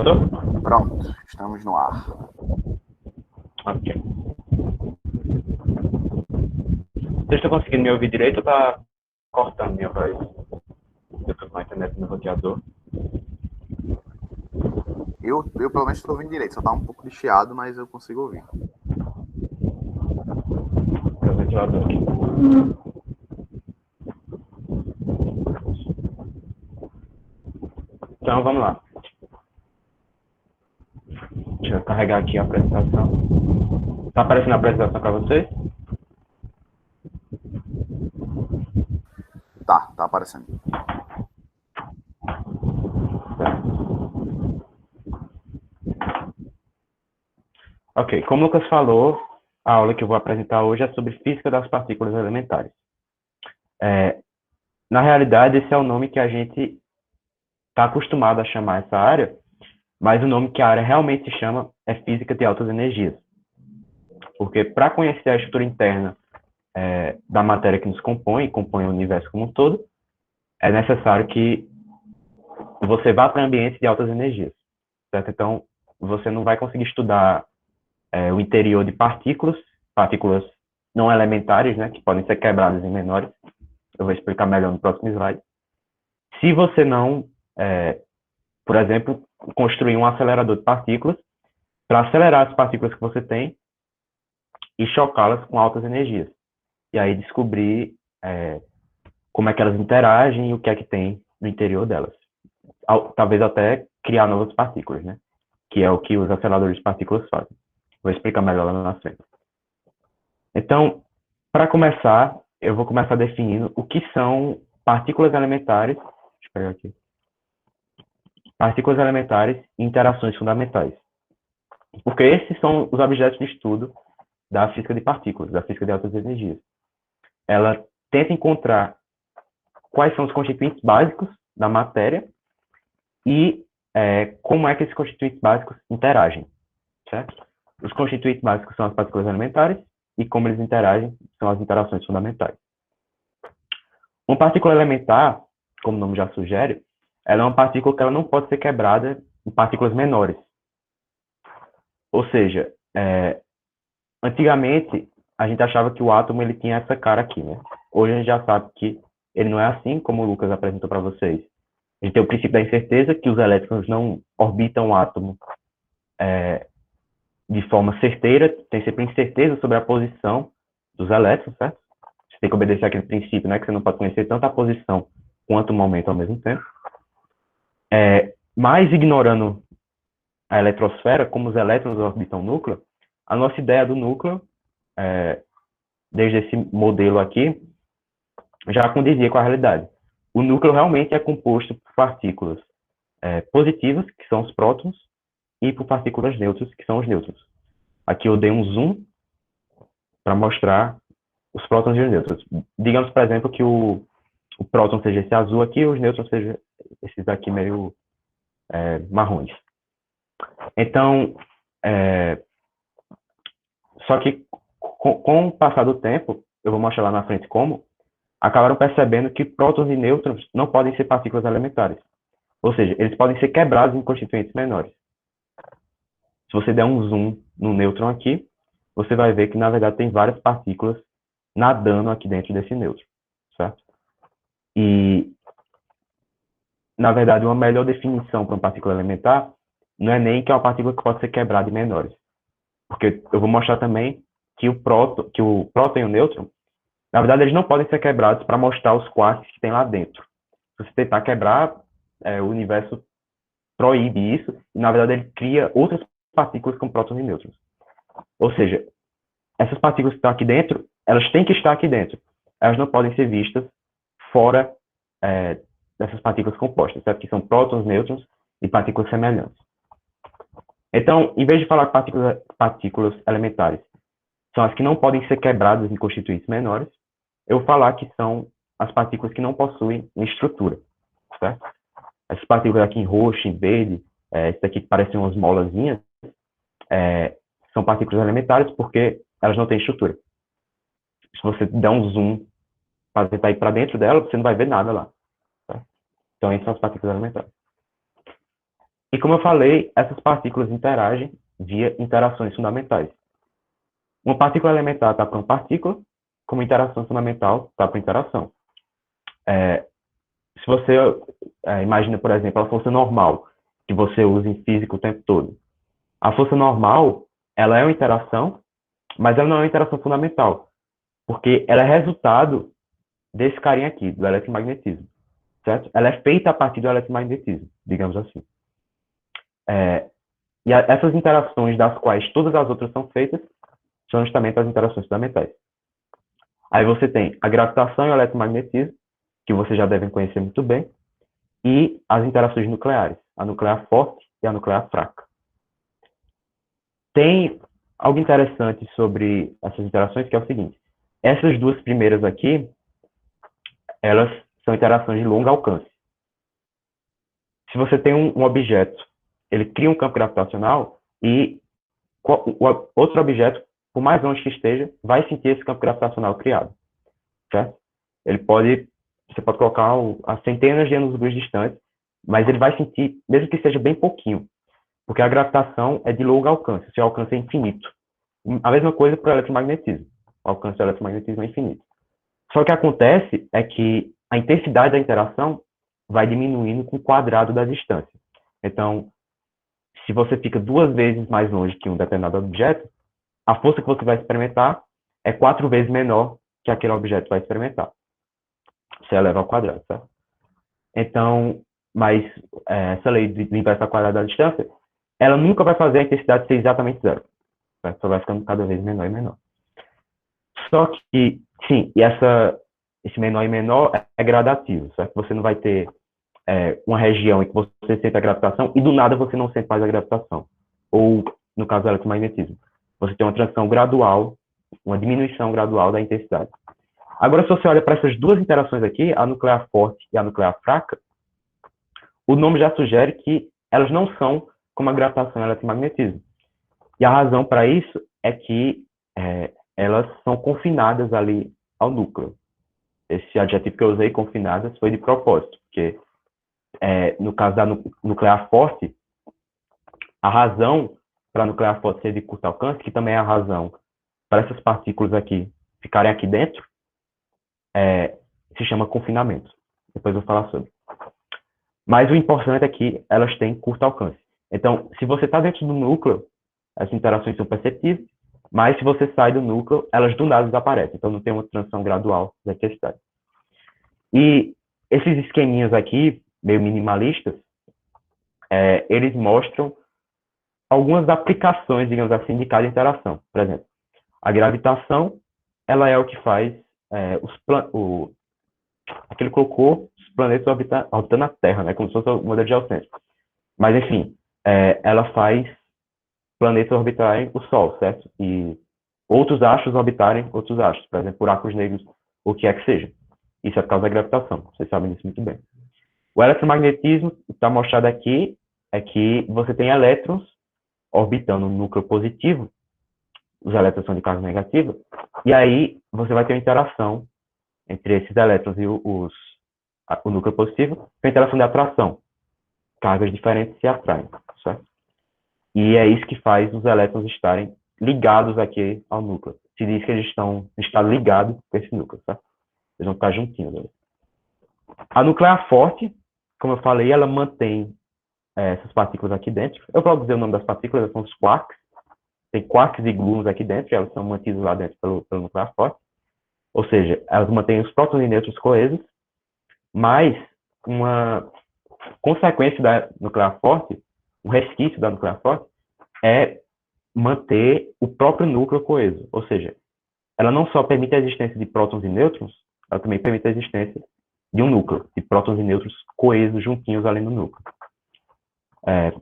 Doutor? Pronto, estamos no ar. Ok. Vocês estão conseguindo me ouvir direito ou tá cortando minha voz? Eu tô com a internet no roteador. Eu pelo menos estou ouvindo direito, só tá um pouco de chiado, mas eu consigo ouvir. Tem o ventilador aqui. Então, vamos lá. Deixa eu carregar aqui a apresentação. Tá aparecendo a apresentação para vocês? Tá aparecendo. Ok, como o Lucas falou, a aula que eu vou apresentar hoje é sobre física das partículas elementares. Na realidade, esse é o nome que a gente está acostumado a chamar essa área, mas o nome que a área realmente se chama é física de altas energias. Porque para conhecer a estrutura interna da matéria que nos compõe, e compõe o universo como um todo, é necessário que você vá para ambientes de altas energias, certo? Então, você não vai conseguir estudar o interior de partículas não elementares, né, que podem ser quebradas em menores. Eu vou explicar melhor no próximo slide. Se você não, por exemplo, construir um acelerador de partículas para acelerar as partículas que você tem e chocá-las com altas energias. E aí descobrir como é que elas interagem e o que é que tem no interior delas. Talvez até criar novas partículas, né? Que é o que os aceleradores de partículas fazem. Vou explicar melhor lá na frente. Então, para começar, eu vou começar definindo o que são partículas elementares. Deixa eu pegar aqui. Partículas elementares e interações fundamentais. Porque esses são os objetos de estudo da física de partículas, da física de altas energias. Ela tenta encontrar quais são os constituintes básicos da matéria e como é que esses constituintes básicos interagem, certo? Os constituintes básicos são as partículas elementares e como eles interagem são as interações fundamentais. Uma partícula elementar, como o nome já sugere, ela é uma partícula que ela não pode ser quebrada em partículas menores. Ou seja, antigamente a gente achava que o átomo ele tinha essa cara aqui, né? Hoje a gente já sabe que ele não é assim, como o Lucas apresentou para vocês. A gente tem o princípio da incerteza, que os elétrons não orbitam o átomo de forma certeira, tem sempre incerteza sobre a posição dos elétrons, certo? Você tem que obedecer aquele princípio, né? Que você não pode conhecer tanto a posição quanto o momento ao mesmo tempo. Mas ignorando a eletrosfera, como os elétrons orbitam o núcleo, a nossa ideia do núcleo, desde esse modelo aqui, já condizia com a realidade. O núcleo realmente é composto por partículas positivas, que são os prótons, e por partículas neutras, que são os nêutrons. Aqui eu dei um zoom para mostrar os prótons e os nêutrons. Digamos, por exemplo, que o próton seja esse azul aqui e os nêutrons sejam esses aqui meio marrons. Então, só que com o passar do tempo, eu vou mostrar lá na frente como, acabaram percebendo que prótons e nêutrons não podem ser partículas elementares. Ou seja, eles podem ser quebrados em constituintes menores. Se você der um zoom no nêutron aqui, você vai ver que, na verdade, tem várias partículas nadando aqui dentro desse nêutron, certo? E, na verdade, uma melhor definição para uma partícula elementar não é nem que é uma partícula que pode ser quebrada em menores. Porque eu vou mostrar também que o próton e o nêutron, na verdade, eles não podem ser quebrados para mostrar os quarks que tem lá dentro. Se você tentar quebrar, o universo proíbe isso, e, na verdade, ele cria outras partículas com prótons e nêutrons. Ou seja, essas partículas que estão aqui dentro, elas têm que estar aqui dentro. Elas não podem ser vistas fora dessas partículas compostas, certo? Que são prótons, nêutrons e partículas semelhantes. Então, em vez de falar partículas elementares, são as que não podem ser quebradas em constituintes menores, eu vou falar que são as partículas que não possuem estrutura, certo? Essas partículas aqui em roxo, em verde, essas aqui que parecem umas molazinhas, são partículas elementares porque elas não têm estrutura. Se você der um zoom para tentar ir para dentro dela, você não vai ver nada lá. Tá? Então, essas são as partículas elementares. E como eu falei, essas partículas interagem via interações fundamentais. Uma partícula elementar está para uma partícula, como interação fundamental está para interação. Se você imagina, por exemplo, a força normal, que você usa em física o tempo todo. A força normal, ela é uma interação, mas ela não é uma interação fundamental, porque ela é resultado desse carinha aqui, do eletromagnetismo, certo? Ela é feita a partir do eletromagnetismo, digamos assim. Essas interações das quais todas as outras são feitas são justamente as interações fundamentais. Aí você tem a gravitação e o eletromagnetismo, que vocês já devem conhecer muito bem, e as interações nucleares, a nuclear forte e a nuclear fraca. Tem algo interessante sobre essas interações, que é o seguinte: essas duas primeiras aqui, elas são interações de longo alcance. Se você tem um objeto, ele cria um campo gravitacional e o outro objeto, por mais longe que esteja, vai sentir esse campo gravitacional criado, certo? Você pode colocar a centenas de anos-luz distantes, mas ele vai sentir, mesmo que seja bem pouquinho, porque a gravitação é de longo alcance, seu alcance é infinito. A mesma coisa para o eletromagnetismo, o alcance do eletromagnetismo é infinito. Só que o que acontece é que a intensidade da interação vai diminuindo com o quadrado da distância. Então, se você fica 2 vezes mais longe que um determinado objeto, a força que você vai experimentar é 4 vezes menor que aquele objeto vai experimentar. Você eleva ao quadrado, certo? Então, mas essa lei do inverso ao quadrado da distância, ela nunca vai fazer a intensidade ser exatamente zero. Certo? Só vai ficando cada vez menor e menor. Só que, sim, esse menor e menor é gradativo, certo? Você não vai ter uma região em que você sente a gravitação e do nada você não sente mais a gravitação. Ou, no caso do eletromagnetismo, você tem uma transição gradual, uma diminuição gradual da intensidade. Agora, se você olha para essas duas interações aqui, a nuclear forte e a nuclear fraca, o nome já sugere que elas não são como a gravitação e o eletromagnetismo. E a razão para isso é que elas são confinadas ali ao núcleo. Esse adjetivo que eu usei, confinadas, foi de propósito, porque no caso da nuclear forte, a razão para a nuclear forte ser de curto alcance, que também é a razão para essas partículas aqui ficarem aqui dentro, se chama confinamento. Depois eu vou falar sobre. Mas o importante é que elas têm curto alcance. Então, se você está dentro do núcleo, as interações são perceptíveis, mas se você sai do núcleo, elas do nada desaparecem. Então, não tem uma transição gradual da intensidade. E esses esqueminhas aqui, meio minimalistas, eles mostram algumas aplicações, digamos assim, de cada interação. Por exemplo, a gravitação, ela é o que faz aqui ele colocou os planetas orbitando a Terra, né, como se fosse o modelo geocêntrico. Mas, enfim, ela faz planetas orbitarem o Sol, certo? E outros astros orbitarem outros astros, por exemplo, buracos negros, o que é que seja. Isso é por causa da gravitação, vocês sabem disso muito bem. O eletromagnetismo, que está mostrado aqui, é que você tem elétrons orbitando no núcleo positivo, os elétrons são de carga negativa, e aí você vai ter uma interação entre esses elétrons e o núcleo positivo, uma interação de atração. Cargas diferentes se atraem, certo? E é isso que faz os elétrons estarem ligados aqui ao núcleo. Se diz que eles estão ligados com esse núcleo, certo? Eles vão ficar juntinhos ali. A nuclear forte, como eu falei, ela mantém essas partículas aqui dentro. Eu vou dizer o nome das partículas, são os quarks. Tem quarks e gluons aqui dentro, e elas são mantidas lá dentro pelo nuclear forte. Ou seja, elas mantêm os prótons e nêutrons coesos, mas uma consequência da nuclear forte, um resquício da nuclear forte, é manter o próprio núcleo coeso. Ou seja, ela não só permite a existência de prótons e nêutrons, ela também permite a existência de um núcleo, de prótons e nêutrons coesos juntinhos ali no núcleo.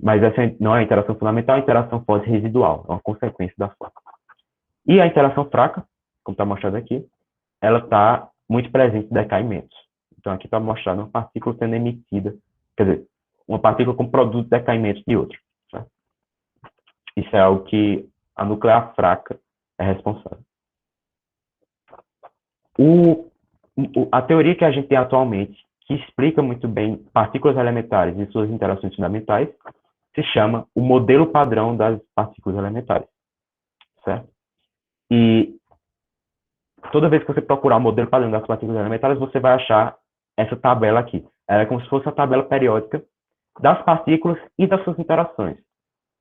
Mas essa não é a interação fundamental, a interação forte residual, é uma consequência da forte. E a interação fraca, como está mostrado aqui, ela está muito presente em decaimentos. Então, aqui está mostrado uma partícula sendo emitida, quer dizer, uma partícula com produto de decaimento de outra. Certo? Isso é algo que a nuclear fraca é responsável. A teoria que a gente tem atualmente, que explica muito bem partículas elementares e suas interações fundamentais, se chama o modelo padrão das partículas elementares, certo? E toda vez que você procurar o modelo padrão das partículas elementares, você vai achar essa tabela aqui. Ela é como se fosse a tabela periódica das partículas e das suas interações,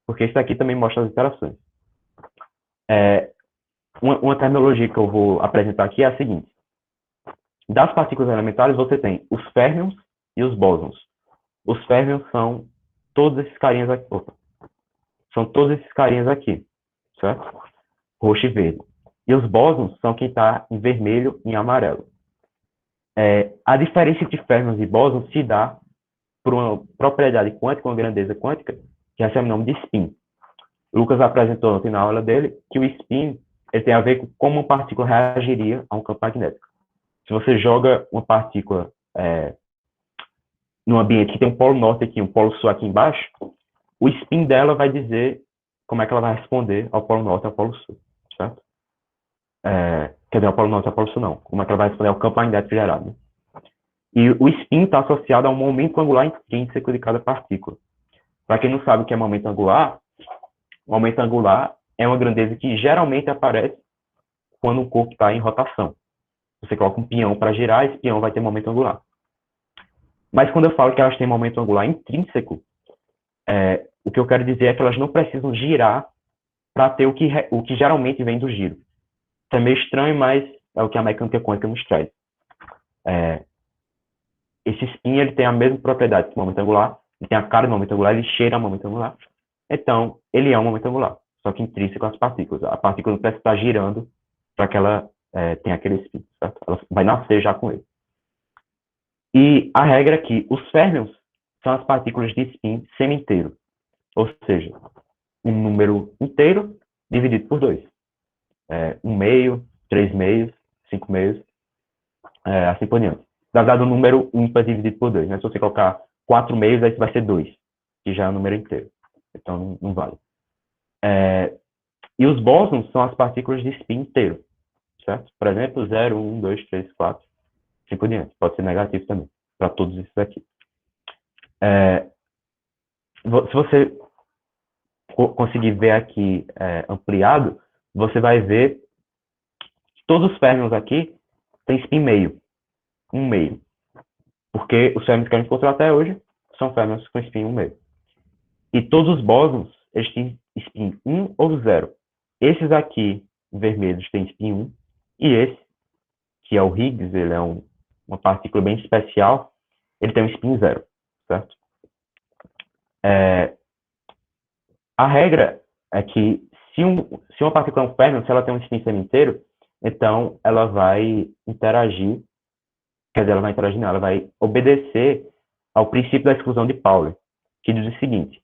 porque isso aqui também mostra as interações. Uma terminologia que eu vou apresentar aqui é a seguinte. Das partículas elementares, você tem os férmions e os bósons. Os férmions são todos esses carinhas aqui. Opa, são todos esses carinhas aqui, certo? Roxo e verde. E os bósons são quem está em vermelho e em amarelo. A diferença entre férmions e bósons se dá por uma propriedade quântica, uma grandeza quântica, que recebe o nome de spin. O Lucas apresentou ontem na aula dele que o spin ele tem a ver com como uma partícula reagiria a um campo magnético. Se você joga uma partícula num ambiente que tem um polo norte aqui, um polo sul aqui embaixo, o spin dela vai dizer como é que ela vai responder ao polo norte e ao polo sul, certo? Quer dizer, ao polo norte e ao polo sul não. Como é que ela vai responder ao campo magnético gerado. Né? E o spin está associado ao momento angular intrínseco de cada partícula. Para quem não sabe o que é momento angular, o momento angular é uma grandeza que geralmente aparece quando o corpo está em rotação. Você coloca um peão para girar, esse peão vai ter momento angular. Mas quando eu falo que elas têm momento angular intrínseco, o que eu quero dizer é que elas não precisam girar para ter o que geralmente vem do giro. Isso é meio estranho, mas é o que a mecânica quântica nos traz. Esse spin ele tem a mesma propriedade que o momento angular, ele tem a cara do momento angular, ele cheira a momento angular. Então, ele é um momento angular, só que intrínseco às partículas. A partícula não precisa estar girando para que ela tenha aquele spin, certo? Ela vai nascer já com ele. E a regra é que os férmions são as partículas de spin semi-inteiro, ou seja, um número inteiro dividido por 2. 1 meio, 3 meios, 5 meios, assim por diante. Na verdade, um número ímpar dividido por 2. Né? Se você colocar 4 meios, aí vai ser 2, que já é um número inteiro. Então, não vale. E os bósons são as partículas de spin inteiro, certo? Por exemplo, 0, 1, 2, 3, 4, assim por diante. Pode ser negativo também, para todos esses aqui. Se você conseguir ver aqui ampliado, você vai ver que todos os férmions aqui têm spin meio, 1 meio. Porque os férmions que a gente encontrou até hoje são férmions com spin 1 meio. E todos os bósons, eles têm spin 1 ou 0. Esses aqui, vermelhos, têm spin 1. E esse, que é o Higgs, ele é uma partícula bem especial, ele tem um spin 0, certo? A regra é que se uma partícula é um férmion, se ela tem um spin semi-inteiro, então ela vai interagir, quer dizer, ela vai interagir não, ela vai obedecer ao princípio da exclusão de Pauli, que diz o seguinte: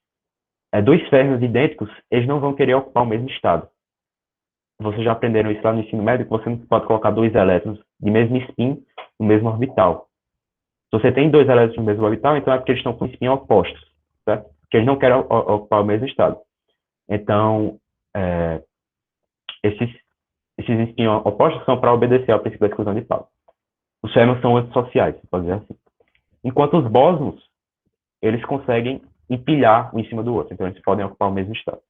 dois férmions idênticos, eles não vão querer ocupar o mesmo estado. Vocês já aprenderam isso lá no ensino médio, que você não pode colocar dois elétrons de mesmo spin no mesmo orbital. Se você tem dois elétrons no mesmo orbital, então é porque eles estão com spin opostos, certo? Porque eles não querem ocupar o mesmo estado. Então, esses spin opostos são para obedecer ao princípio da exclusão de Pauli. Os férmions são antissociais, pode dizer assim. Enquanto os bósons, eles conseguem empilhar um em cima do outro, então eles podem ocupar o mesmo estado.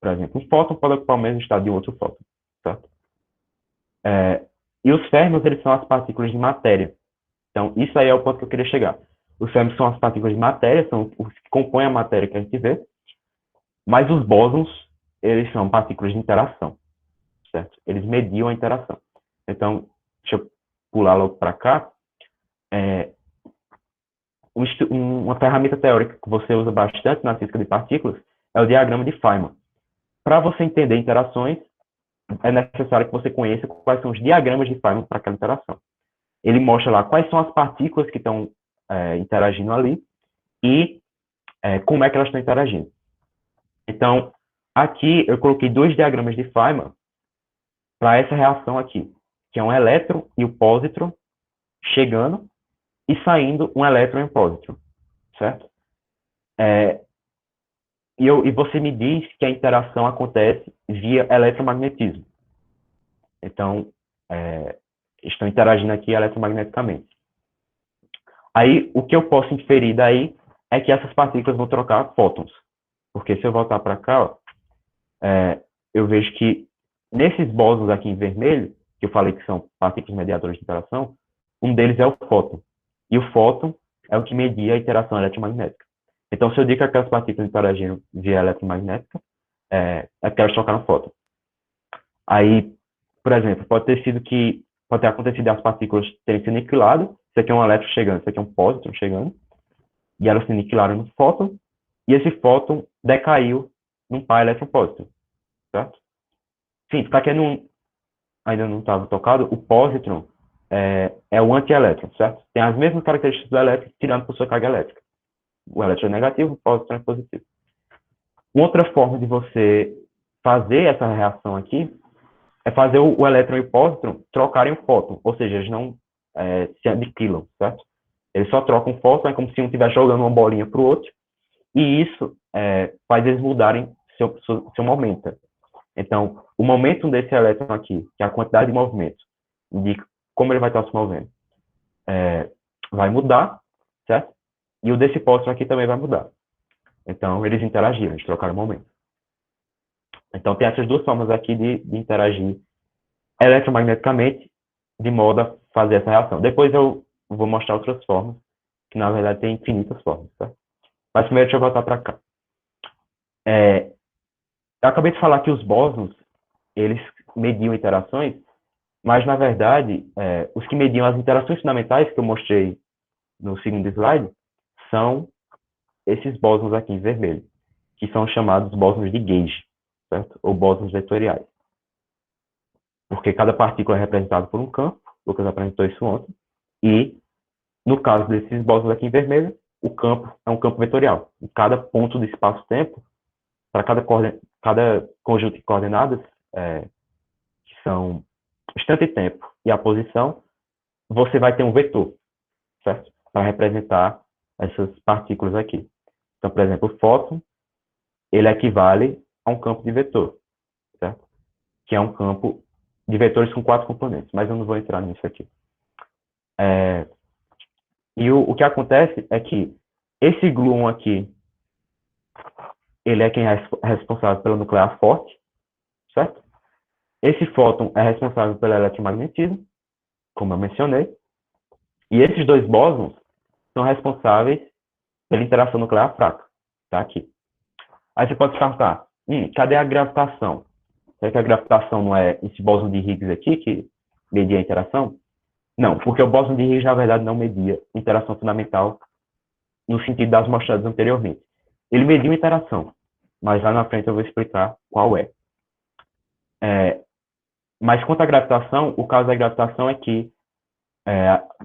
Por exemplo, um fóton pode ocupar o mesmo estado de outro fóton, certo? E os férmions, eles são as partículas de matéria. Então, isso aí é o ponto que eu queria chegar. Os férmions são as partículas de matéria, são os que compõem a matéria que a gente vê, mas os bósons, eles são partículas de interação, certo? Eles mediam a interação. Então, deixa eu pular logo para cá. Uma ferramenta teórica que você usa bastante na física de partículas é o diagrama de Feynman. Para você entender interações, é necessário que você conheça quais são os diagramas de Feynman para aquela interação. Ele mostra lá quais são as partículas que estão interagindo ali e como é que elas estão interagindo. Então, aqui eu coloquei dois diagramas de Feynman para essa reação aqui, que é um elétron e o pósitron chegando e saindo um elétron e um pósitron, certo? E você me diz que a interação acontece via eletromagnetismo. Então, estão interagindo aqui eletromagneticamente. Aí, o que eu posso inferir daí é que essas partículas vão trocar fótons. Porque se eu voltar para cá, ó, eu vejo que nesses bósons aqui em vermelho, que eu falei que são partículas mediadoras de interação, um deles é o fóton. E o fóton é o que media a interação eletromagnética. Então, se eu digo que aquelas partículas interagiram via eletromagnética, é porque elas trocaram fóton. Aí, por exemplo, pode ter acontecido as partículas terem se aniquilado. Isso aqui é um elétron chegando, isso aqui é um pósitron chegando. E elas se aniquilaram no fóton. E esse fóton decaiu num par elétron-pósitron, certo? Sim, para quem ainda não estava tocado, o pósitron é o antielétron, certo? Tem as mesmas características do elétron, tirando por sua carga elétrica. O elétron é negativo, o pósitron é positivo. Uma outra forma de você fazer essa reação aqui é fazer o elétron e o pósitron trocarem o fóton, ou seja, eles não se aniquilam, certo? Eles só trocam o fóton, é como se um estivesse jogando uma bolinha para o outro, e isso faz eles mudarem seu momento. Então, o momento desse elétron aqui, que é a quantidade de movimento, indica como ele vai estar se movendo, vai mudar, certo? E o desse pósitron aqui também vai mudar. Então, eles interagiram, eles trocaram o momento. Então, tem essas duas formas aqui de interagir eletromagneticamente, de modo a fazer essa reação. Depois eu vou mostrar outras formas, que na verdade tem infinitas formas, tá? Mas primeiro deixa eu voltar para cá. Eu acabei de falar que os bósons, eles mediam interações, mas na verdade, os que mediam as interações fundamentais, que eu mostrei no segundo slide, são esses bósons aqui em vermelho, que são chamados bósons de gauge, certo? Ou bósons vetoriais. Porque cada partícula é representada por um campo, o Lucas apresentou isso ontem, e no caso desses bósons aqui em vermelho, o campo é um campo vetorial. Em cada ponto do espaço-tempo, para cada conjunto de coordenadas, que são instante e tempo e a posição, você vai ter um vetor, certo? Para representar essas partículas aqui. Então, por exemplo, o fóton, ele equivale a um campo de vetor, certo? Que é um campo de vetores com 4 componentes, mas eu não vou entrar nisso aqui. E o que acontece é que esse gluon aqui, ele é quem é responsável pelo nuclear forte, certo? Esse fóton é responsável pelo eletromagnetismo, como eu mencionei, e esses dois bósons são responsáveis pela interação nuclear fraca, tá aqui. Aí você pode perguntar, cadê a gravitação? Será que a gravitação não é esse bóson de Higgs aqui que media a interação? Não, porque o bóson de Higgs, na verdade, não media interação fundamental no sentido das mostradas anteriormente. Ele mediu interação, mas lá na frente eu vou explicar qual é. Mas quanto à gravitação, o caso da gravitação é que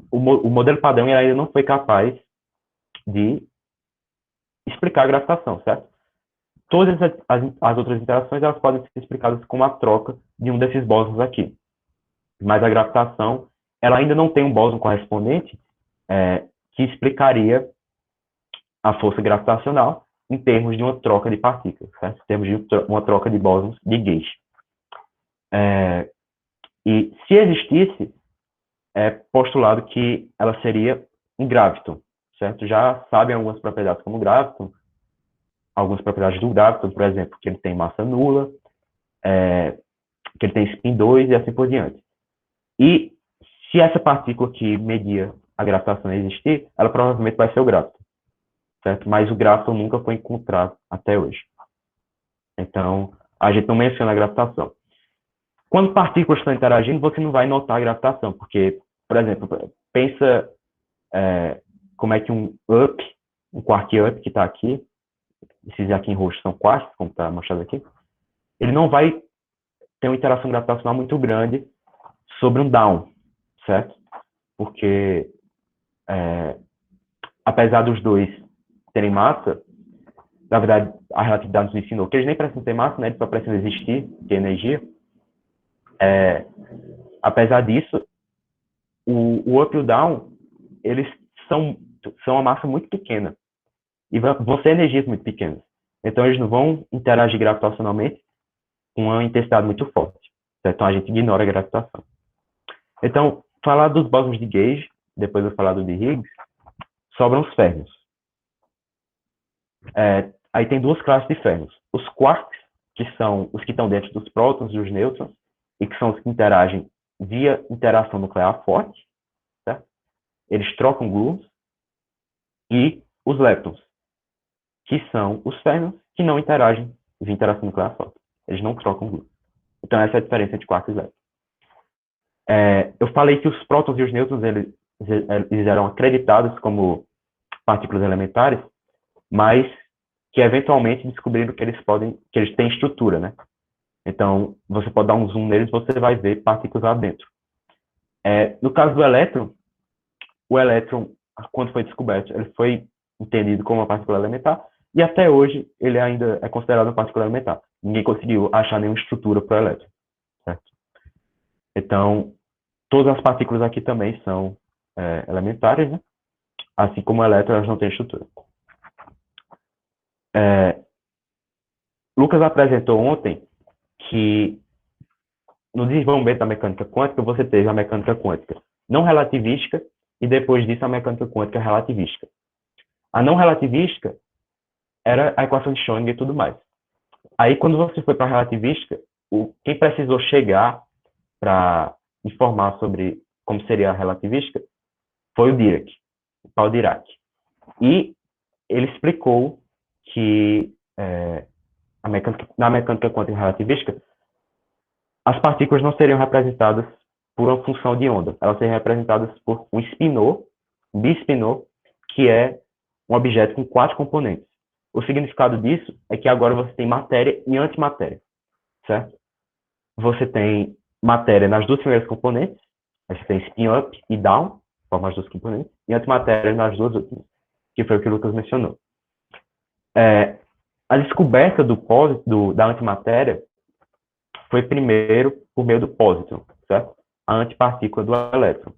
o modelo padrão ainda não foi capaz de explicar a gravitação, certo? Todas as outras interações elas podem ser explicadas como a troca de um desses bósons aqui. Mas a gravitação, ela ainda não tem um bóson correspondente que explicaria a força gravitacional em termos de uma troca de partículas, certo? Em termos de uma troca de bósons de gauge. E se existisse, é postulado que ela seria um graviton, certo? Já sabem algumas propriedades como graviton, algumas propriedades do graviton, por exemplo, que ele tem massa nula, que ele tem spin 2 e assim por diante. E se essa partícula que media a gravitação existir, ela provavelmente vai ser o graviton, certo? Mas o graviton nunca foi encontrado até hoje. Então, a gente não menciona a gravitação. Quando partículas estão interagindo, você não vai notar a gravitação, porque, por exemplo, pensa como é que um quark up que está aqui, esses aqui em roxo são quarks, como está mostrado aqui, ele não vai ter uma interação gravitacional muito grande sobre um down, certo? Porque, apesar dos dois terem massa, na verdade, a relatividade nos ensinou que eles nem precisam ter massa, né? Eles só precisam existir, ter energia. Apesar disso, o up e o down, eles são uma massa muito pequena. E vão ser energias muito pequenas. Então, eles não vão interagir gravitacionalmente com uma intensidade muito forte. Certo? Então, a gente ignora a gravitação. Então, falar dos bósons de gauge, depois eu falar do de Higgs, sobram os férmions. Aí tem duas classes de férmions. Os quarks, que são os que estão dentro dos prótons e os nêutrons, e que são os que interagem via interação nuclear forte, certo? Eles trocam gluons. E os leptons, que são os férmions que não interagem via interação nuclear forte. Eles não trocam gluons. Então, essa é a diferença entre quarks e leptons. Eu falei que os prótons e os nêutrons eles eram acreditados como partículas elementares, mas que eventualmente descobriram que eles têm estrutura, né? Então, você pode dar um zoom neles, você vai ver partículas lá dentro. No caso do elétron, o elétron, quando foi descoberto, ele foi entendido como uma partícula elementar, e até hoje ele ainda é considerado uma partícula elementar. Ninguém conseguiu achar nenhuma estrutura para o elétron, certo? Então, todas as partículas aqui também são elementares, né? Assim como o elétron, elas não têm estrutura. Lucas apresentou ontem que no desenvolvimento da mecânica quântica, você teve a mecânica quântica não relativística e depois disso a mecânica quântica relativística. A não relativística era a equação de Schrödinger e tudo mais. Aí, quando você foi para a relativística, quem precisou chegar para informar sobre como seria a relativística foi o Dirac, o Paul Dirac. E ele explicou que na mecânica quântica relativística, as partículas não seriam representadas por uma função de onda, elas seriam representadas por um spinor, um bispinor, que é um objeto com 4 componentes. O significado disso é que agora você tem matéria e antimatéria, certo? Você tem matéria nas duas primeiras componentes, você tem spin up e down, formam as duas componentes, e antimatéria nas duas últimas, que foi o que o Lucas mencionou. A descoberta da antimatéria foi primeiro por meio do pósitron, certo? A antipartícula do elétron.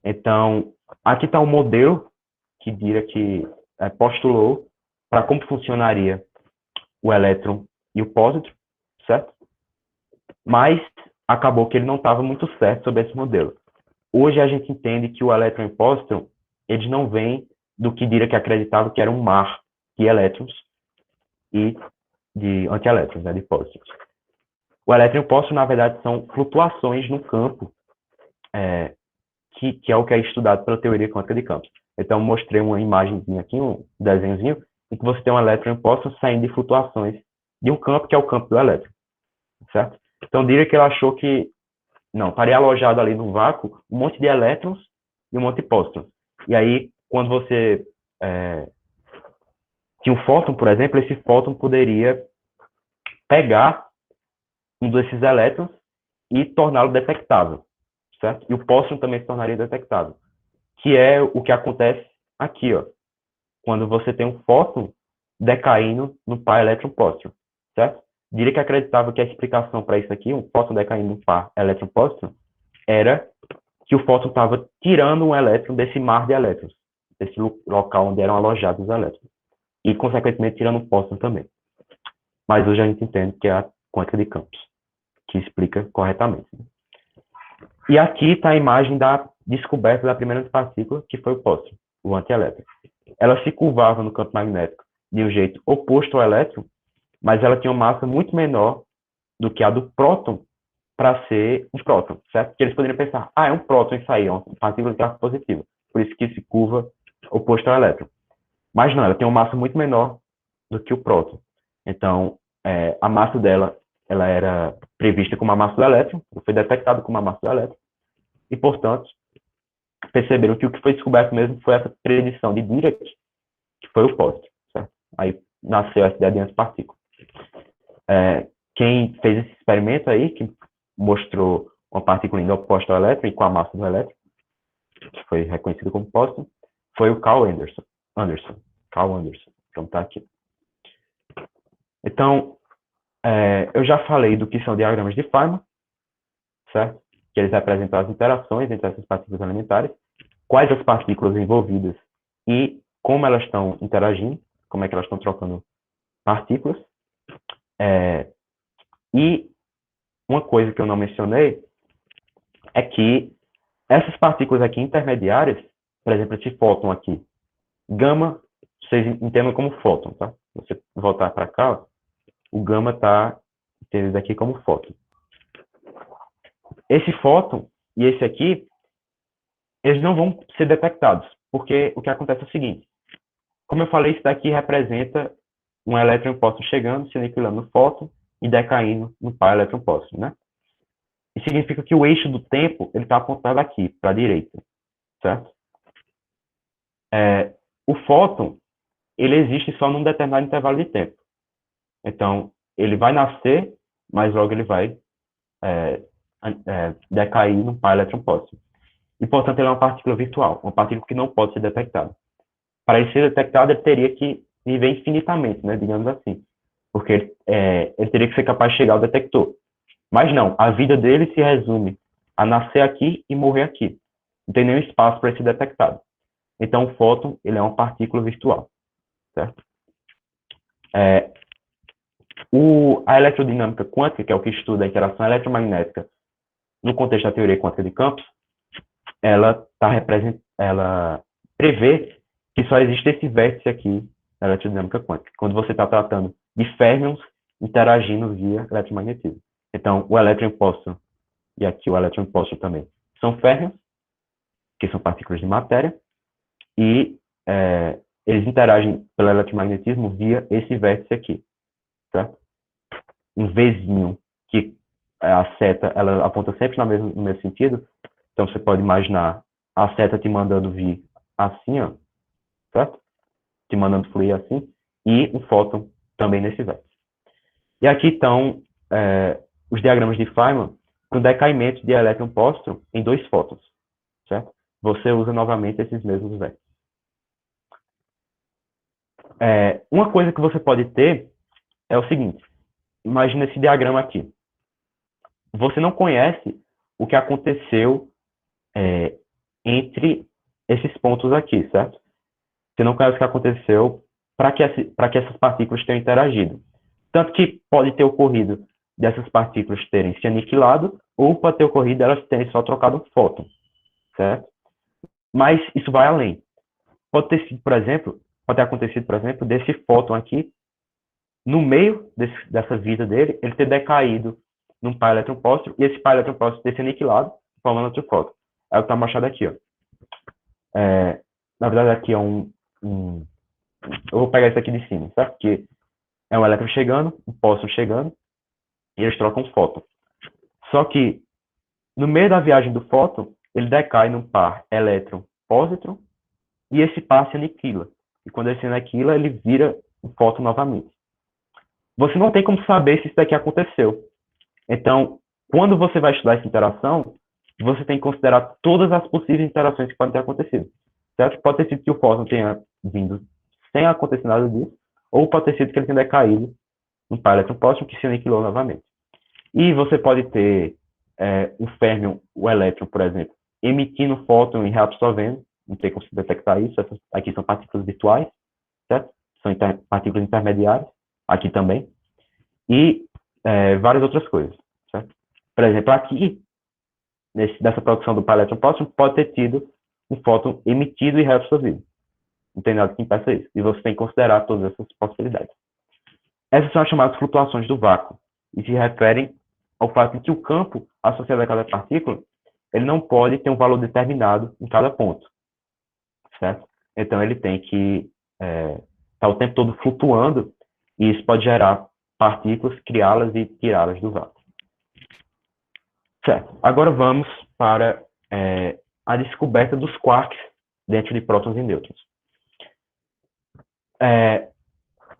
Então, aqui está um modelo que Dirac postulou para como funcionaria o elétron e o pósitron, certo? Mas acabou que ele não estava muito certo sobre esse modelo. Hoje a gente entende que o elétron e o pósitron, eles não vêm do que Dirac acreditava que era um mar de elétrons e de antielétrons, né, de pósitrons. O elétron e o pósitron, na verdade, são flutuações no campo, que é o que é estudado pela teoria quântica de campos. Então, mostrei uma imagenzinha aqui, um desenhozinho, em que você tem um elétron e um pósitron saindo de flutuações de um campo, que é o campo do elétron, certo? Então, Dirac ele achou que, não, estaria alojado ali no vácuo um monte de elétrons e um monte de pósitrons. E aí, quando você tinha um fóton, por exemplo, esse fóton poderia pegar um desses elétrons e torná-lo detectável, certo? E o pósitron também se tornaria detectável, que é o que acontece aqui, ó, quando você tem um fóton decaindo no par elétron-pósitron, certo? Diria que acreditava que a explicação para isso aqui, um fóton decaindo no par elétron-pósitron, era que o fóton estava tirando um elétron desse mar de elétrons, desse local onde eram alojados os elétrons, e, consequentemente, tirando um pósitron também. Mas hoje a gente entende que é a quântica de campos, que explica corretamente. E aqui está a imagem da descoberta da primeira antipartícula, que foi o pósitron, o antielétron. Ela se curvava no campo magnético de um jeito oposto ao elétron, mas ela tinha uma massa muito menor do que a do próton para ser um próton, certo? Porque eles poderiam pensar, é um próton isso aí, é uma partícula de carga positiva, por isso que se curva oposto ao elétron. Mas não, ela tem uma massa muito menor do que o próton. Então, a massa dela, ela era prevista como a massa do elétron, foi detectada como a massa do elétron, e, portanto, perceberam que o que foi descoberto mesmo foi essa predição de Dirac, que foi o pósitron, certo? Aí nasceu essa ideia de antipartícula. Quem fez esse experimento aí, que mostrou uma partícula indo oposta ao elétron e com a massa do elétron, que foi reconhecido como pósitron, foi o Carl Anderson. Então tá aqui. Então, eu já falei do que são diagramas de Feynman, certo? Que eles representam as interações entre essas partículas elementares, quais as partículas envolvidas e como elas estão interagindo, como é que elas estão trocando partículas. E uma coisa que eu não mencionei é que essas partículas aqui intermediárias, por exemplo, esse fóton aqui, γ vocês entendam como fóton, tá? Se você voltar para cá, ó, o gama está entendido aqui como fóton. Esse fóton e esse aqui, eles não vão ser detectados, porque o que acontece é o seguinte. Como eu falei, isso daqui representa um elétron póstumo chegando, se aniquilando no fóton e decaindo no par elétron póstumo, né? Isso significa que o eixo do tempo ele está apontado aqui, para a direita, certo? O fóton, ele existe só num determinado intervalo de tempo. Então, ele vai nascer, mas logo ele vai decair no par elétron póstumo. E, portanto, ele é uma partícula virtual, uma partícula que não pode ser detectada. Para ele ser detectado, ele teria que viver infinitamente, né, digamos assim. Porque ele teria que ser capaz de chegar ao detector. Mas não, a vida dele se resume a nascer aqui e morrer aqui. Não tem nenhum espaço para ele ser detectado. Então, o fóton, ele é uma partícula virtual, certo? A eletrodinâmica quântica, que é o que estuda a interação eletromagnética no contexto da teoria quântica de campos, ela prevê que só existe esse vértice aqui na eletrodinâmica quântica, quando você está tratando de férmions interagindo via eletromagnetismo. Então, o elétron póstumo e aqui o elétron póstumo também são férmions, que são partículas de matéria, e eles interagem pelo eletromagnetismo via esse vértice aqui, certo? Um Vzinho, que a seta ela aponta sempre no mesmo sentido, então você pode imaginar a seta te mandando vir assim, ó, certo? Te mandando fluir assim, e o fóton também nesse vértice. E aqui estão os diagramas de Feynman com decaimento de elétron póstumo em 2 fótons, certo? Você usa novamente esses mesmos vértices. Uma coisa que você pode ter é o seguinte, imagina esse diagrama aqui. Você não conhece o que aconteceu entre esses pontos aqui, certo? Você não conhece o que aconteceu para que essas partículas tenham interagido. Tanto que pode ter ocorrido dessas partículas terem se aniquilado, ou pode ter ocorrido elas terem só trocado um fóton, certo? Mas isso vai além. Pode ter acontecido, por exemplo, desse fóton aqui, no meio dessa vida dele, ele ter decaído num par elétron póstumo, e esse par elétron póstumo ter se aniquilado, formando outro fóton. É o que está mostrado aqui, ó. Na verdade, aqui é eu vou pegar esse aqui de cima, certo? Porque é um elétron chegando, um póstumo chegando, e eles trocam um fóton. Só que, no meio da viagem do fóton, ele decai num par elétron-pósitron, e esse par se aniquila. E quando ele se aniquila, ele vira um fóton novamente. Você não tem como saber se isso daqui aconteceu. Então, quando você vai estudar essa interação, você tem que considerar todas as possíveis interações que podem ter acontecido. Certo? Pode ter sido que o fóton tenha vindo sem acontecer nada disso, ou pode ter sido que ele tenha decaído num par elétron póstumo que se aniquilou novamente. E você pode ter um férmion, o elétron, por exemplo, emitindo fóton e reabsorvendo, não tem como se detectar isso. Essas aqui são partículas virtuais, certo? São partículas intermediárias, aqui também. E várias outras coisas, certo? Por exemplo, aqui, dessa produção do par elétron póstumo, pode ter tido um fóton emitido e reabsorvido. Não tem nada que impeça isso. E você tem que considerar todas essas possibilidades. Essas são as chamadas flutuações do vácuo, e se referem ao fato de que o campo associado a cada partícula, ele não pode ter um valor determinado em cada ponto, certo? Então, ele tem que estar o tempo todo flutuando, e isso pode gerar partículas, criá-las e tirá-las do vácuo. Certo. Agora vamos para a descoberta dos quarks dentro de prótons e nêutrons.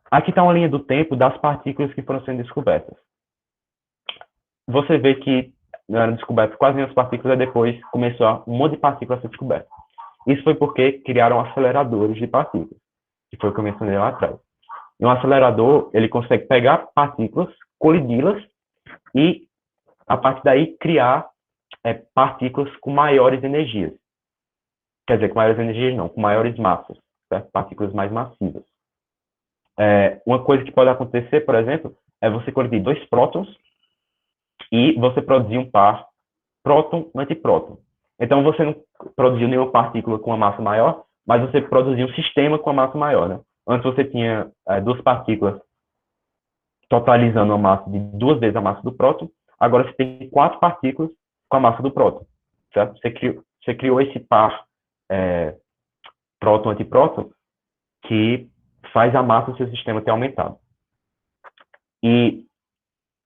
Aqui está uma linha do tempo das partículas que foram sendo descobertas. Você vê que não eram descobertas quase nenhuma partículas, e depois começou um monte de partículas a ser descobertas. Isso foi porque criaram aceleradores de partículas, que foi o que eu mencionei lá atrás. E um acelerador, ele consegue pegar partículas, colidi-las e, a partir daí, criar partículas com maiores energias. Quer dizer, com maiores energias não, com maiores massas, certo? Partículas mais massivas. Uma coisa que pode acontecer, por exemplo, é você colidir 2 prótons e você produzir um par próton-antipróton. Então, você não produziu nenhuma partícula com uma massa maior, mas você produziu um sistema com uma massa maior, né? Antes você tinha duas partículas totalizando a massa de 2 vezes a massa do próton, agora você tem 4 partículas com a massa do próton, certo? Você criou esse par próton-antipróton que faz a massa do seu sistema ter aumentado. E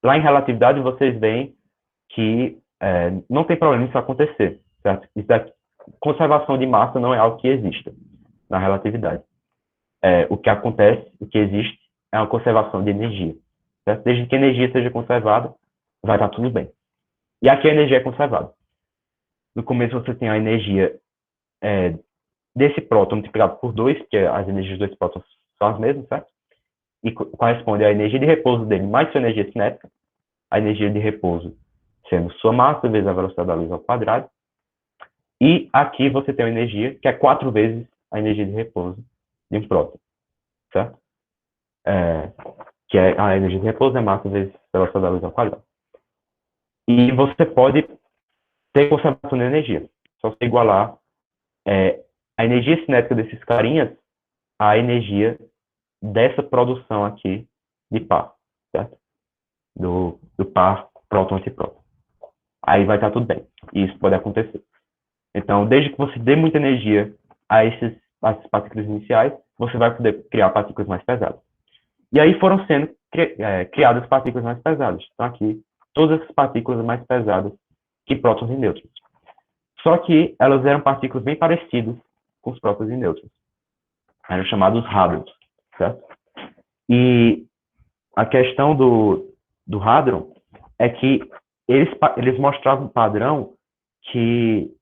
lá em relatividade vocês veem que não tem problema isso acontecer, certo? Conservação de massa não é algo que exista na relatividade. O que acontece, o que existe, é uma conservação de energia. Certo? Desde que a energia seja conservada, vai estar tudo bem. E aqui a energia é conservada. No começo você tem a energia desse próton multiplicado por 2, porque as energias dos dois prótons são as mesmas, certo? E corresponde à energia de repouso dele mais sua energia cinética, a energia de repouso sendo sua massa vezes a velocidade da luz ao quadrado. E aqui você tem uma energia que é 4 vezes a energia de repouso de um próton, certo? Que é a energia de repouso é massa vezes a velocidade da luz ao quadrado. E você pode ter conservação de energia. Só você igualar a energia cinética desses carinhas à energia dessa produção aqui de par, certo? Do par próton-antipróton. Aí vai estar tudo bem. E isso pode acontecer. Então, desde que você dê muita energia a essas partículas iniciais, você vai poder criar partículas mais pesadas. E aí foram sendo criadas partículas mais pesadas. Então, aqui, todas as partículas mais pesadas que prótons e nêutrons. Só que elas eram partículas bem parecidas com os prótons e nêutrons. Eram chamados hadrons, certo? E a questão do hadron é que eles mostravam um padrão que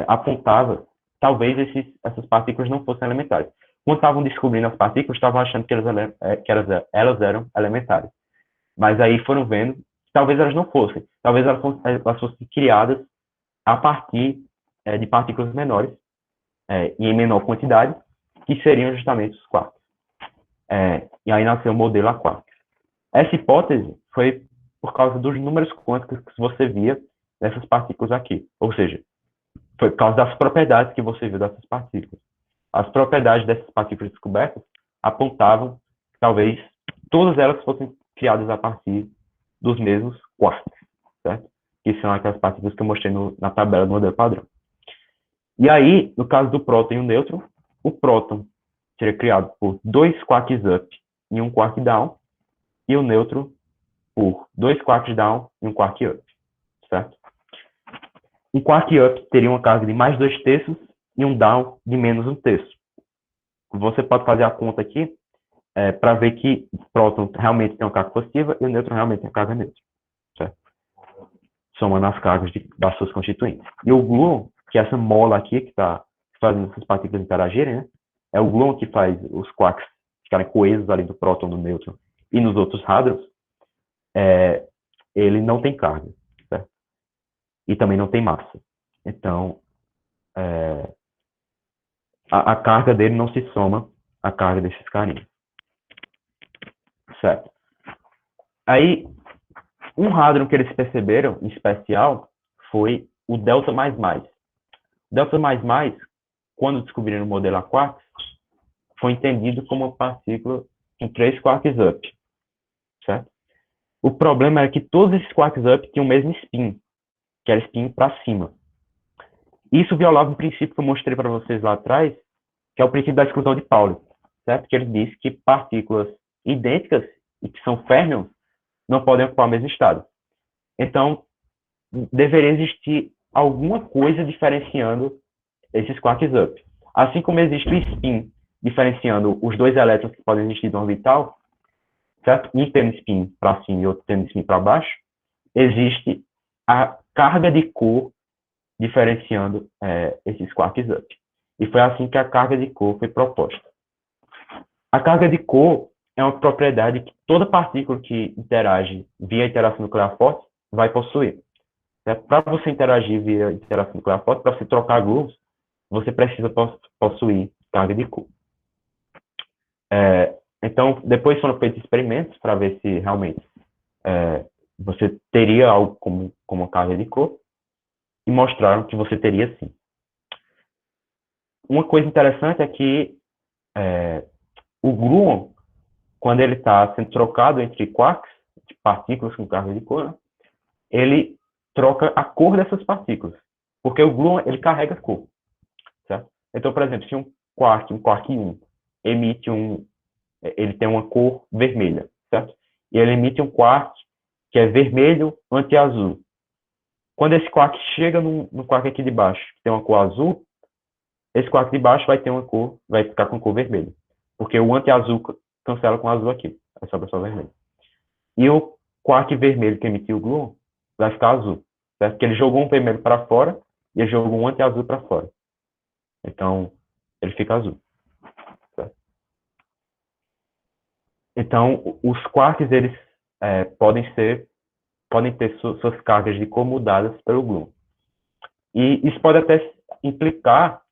apontava talvez essas partículas não fossem elementares. Quando estavam descobrindo as partículas, estavam achando que elas eram elementares. Mas aí foram vendo que talvez elas não fossem. Talvez elas fossem criadas a partir de partículas menores e em menor quantidade, que seriam justamente os quarks. E aí nasceu o modelo a quarks. Essa hipótese foi por causa dos números quânticos que você via nessas partículas aqui. Ou seja, foi por causa das propriedades que você viu dessas partículas. As propriedades dessas partículas descobertas apontavam que talvez todas elas fossem criadas a partir dos mesmos quarks, certo? Que são aquelas partículas que eu mostrei na tabela do modelo padrão. E aí, no caso do próton e o nêutron, o próton seria criado por 2 quarks up e 1 quark down, e o nêutron por 2 quarks down e 1 quark up, certo? Um quark up teria uma carga de mais 2/3 e um down de menos 1/3. Você pode fazer a conta aqui para ver que o próton realmente tem uma carga positiva e o nêutron realmente tem uma carga neutra, certo? Somando as cargas das suas constituintes. E o gluon, que é essa mola aqui que está fazendo essas partículas interagirem, né? É o gluon que faz os quarks ficarem coesos ali do próton, do nêutron e nos outros hadrons. Ele não tem carga, certo? E também não tem massa. Então, a carga dele não se soma à carga desses carinhos. Certo. Aí, um hadron que eles perceberam, em especial, foi o delta++. Delta++, quando descobriram o modelo a quarks, foi entendido como uma partícula com 3 quarks up, certo? O problema era que todos esses quarks up tinham o mesmo spin, que era spin para cima. Isso violava um princípio que eu mostrei para vocês lá atrás, que é o princípio da exclusão de Pauli, certo? Que ele diz que partículas idênticas e que são férmions não podem ocupar o mesmo estado. Então, deveria existir alguma coisa diferenciando esses quarks up. Assim como existe o spin diferenciando os dois elétrons que podem existir no orbital, certo? Um tendo spin para cima e outro tendo spin para baixo, existe a carga de Coulomb diferenciando esses quarks up. E foi assim que a carga de Coulomb foi proposta. A carga de Coulomb é uma propriedade que toda partícula que interage via interação nuclear forte vai possuir. Para você interagir via interação nuclear forte, para você trocar gluons, você precisa possuir carga de Coulomb. Então, depois foram feitos experimentos para ver se realmente você teria algo como carga de Coulomb, e mostraram que você teria sim. Uma coisa interessante é que o gluon, quando ele está sendo trocado entre quarks, de partículas com carga de cor, né, ele troca a cor dessas partículas, porque o gluon ele carrega cor, certo? Então, por exemplo, se um quark 1, emite ele tem uma cor vermelha, certo? E ele emite um quark que é vermelho anti-azul. Quando esse quark chega no quark aqui de baixo, que tem uma cor azul, esse quark de baixo vai ter uma cor, vai ficar com cor vermelha, porque o anti-azul cancela com o azul aqui, aí sobra só vermelho. E o quark vermelho que emitiu o gluon vai ficar azul, certo? Porque ele jogou um vermelho para fora e ele jogou um anti-azul para fora. Então, ele fica azul. Certo? Então, os quarks, eles podem ter suas cargas de cor mudadas pelo gluon. E isso pode até implicar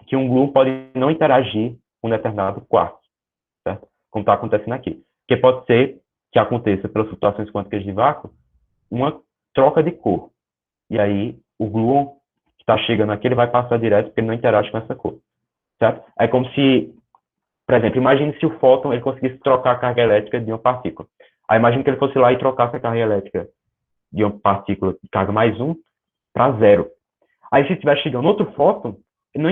que um gluon pode não interagir com um determinado quark, certo? Como está acontecendo aqui. Porque pode ser que aconteça, pelas flutuações quânticas de vácuo, uma troca de cor. E aí, o gluon que está chegando aqui, ele vai passar direto, porque ele não interage com essa cor. Certo? É como se, por exemplo, imagine se o fóton ele conseguisse trocar a carga elétrica de uma partícula. Aí imagine que ele fosse lá e trocasse a carga elétrica de uma partícula de carga mais 1 para 0. Aí se estiver chegando outro fóton, ele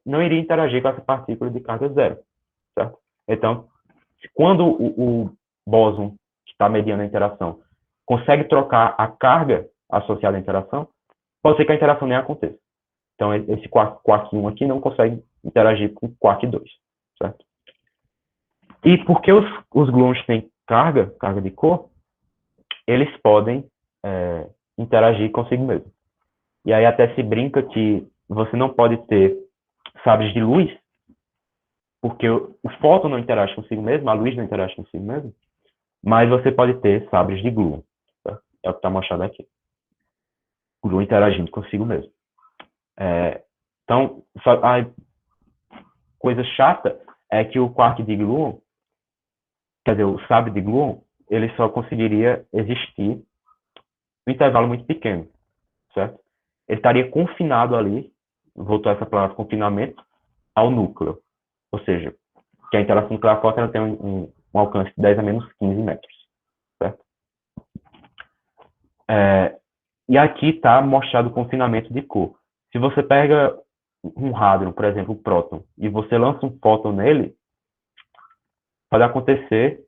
não iria interagir com essa partícula de carga 0. Certo? Então, quando o bóson, que está mediando a interação, consegue trocar a carga associada à interação, pode ser que a interação nem aconteça. Então, esse quark 1 aqui não consegue interagir com o quark 2, certo? E porque os gluons têm carga de cor, eles podem interagir consigo mesmo. E aí até se brinca que você não pode ter sabres de luz, porque o fóton não interage consigo mesmo, a luz não interage consigo mesmo, mas você pode ter sabres de gluon. Tá? É o que está mostrado aqui. O gluon interagindo consigo mesmo. Então, a coisa chata é que o quark de gluon, quer dizer, o sabre de gluon, ele só conseguiria existir um intervalo muito pequeno, certo? Ele estaria confinado ali, voltou essa palavra confinamento, ao núcleo. Ou seja, que a interação nuclear forte ela tem um alcance de 10 a menos 15 metros, certo? E aqui está mostrado o confinamento de cor. Se você pega um hadron, por exemplo, um próton, e você lança um fóton nele, pode acontecer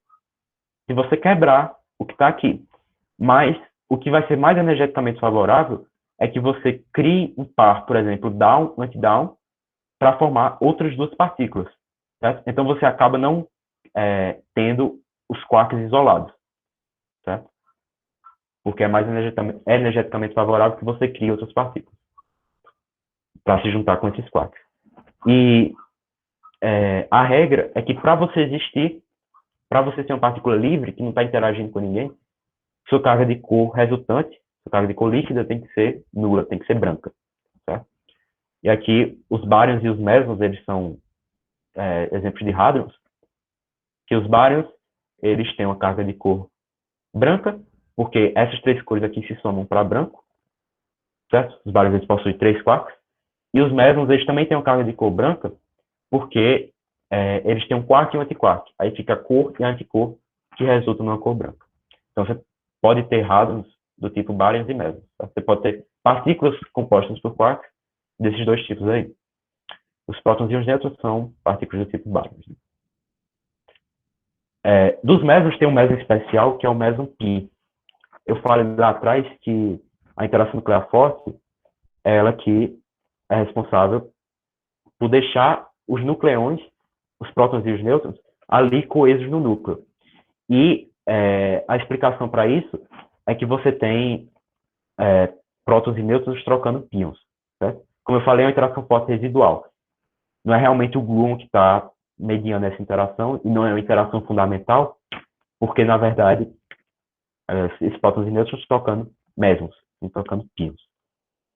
de você quebrar o que está aqui. Mas o que vai ser mais energeticamente favorável é que você crie um par, por exemplo, down, anti-down, para formar outras duas partículas. Certo? Então você acaba não tendo os quarks isolados. Certo? Porque é mais energeticamente favorável que você crie outras partículas para se juntar com esses quarks. E a regra é que para você existir, para você ser uma partícula livre, que não está interagindo com ninguém, sua carga de cor resultante, sua carga de cor líquida tem que ser nula, tem que ser branca. Certo? E aqui, os baryons e os mesons, eles são exemplos de hadrons, que os baryons, eles têm uma carga de cor branca, porque essas três cores aqui se somam para branco, certo? Os baryons, eles possuem 3 quarks, e os mesons, eles também têm uma carga de cor branca, porque eles têm um quark e um antiquark. Aí fica a cor e a anticor, que resultam numa cor branca. Então, você pode ter hadrons do tipo baryons e mesons. Tá? Você pode ter partículas compostas por quarks desses dois tipos aí. Os prótons e os nêutrons são partículas do tipo baryons. Dos mesons, tem um meson especial, que é o meson pi. Eu falei lá atrás que a interação nuclear forte é ela que é responsável por deixar os nucleões, os prótons e os nêutrons, ali coesos no núcleo. E a explicação para isso é que você tem prótons e nêutrons trocando pions. Certo? Como eu falei, é uma interação forte residual. Não é realmente o gluon que está mediando essa interação, e não é uma interação fundamental, porque, na verdade, esses prótons e nêutrons trocando mesons, trocando pions.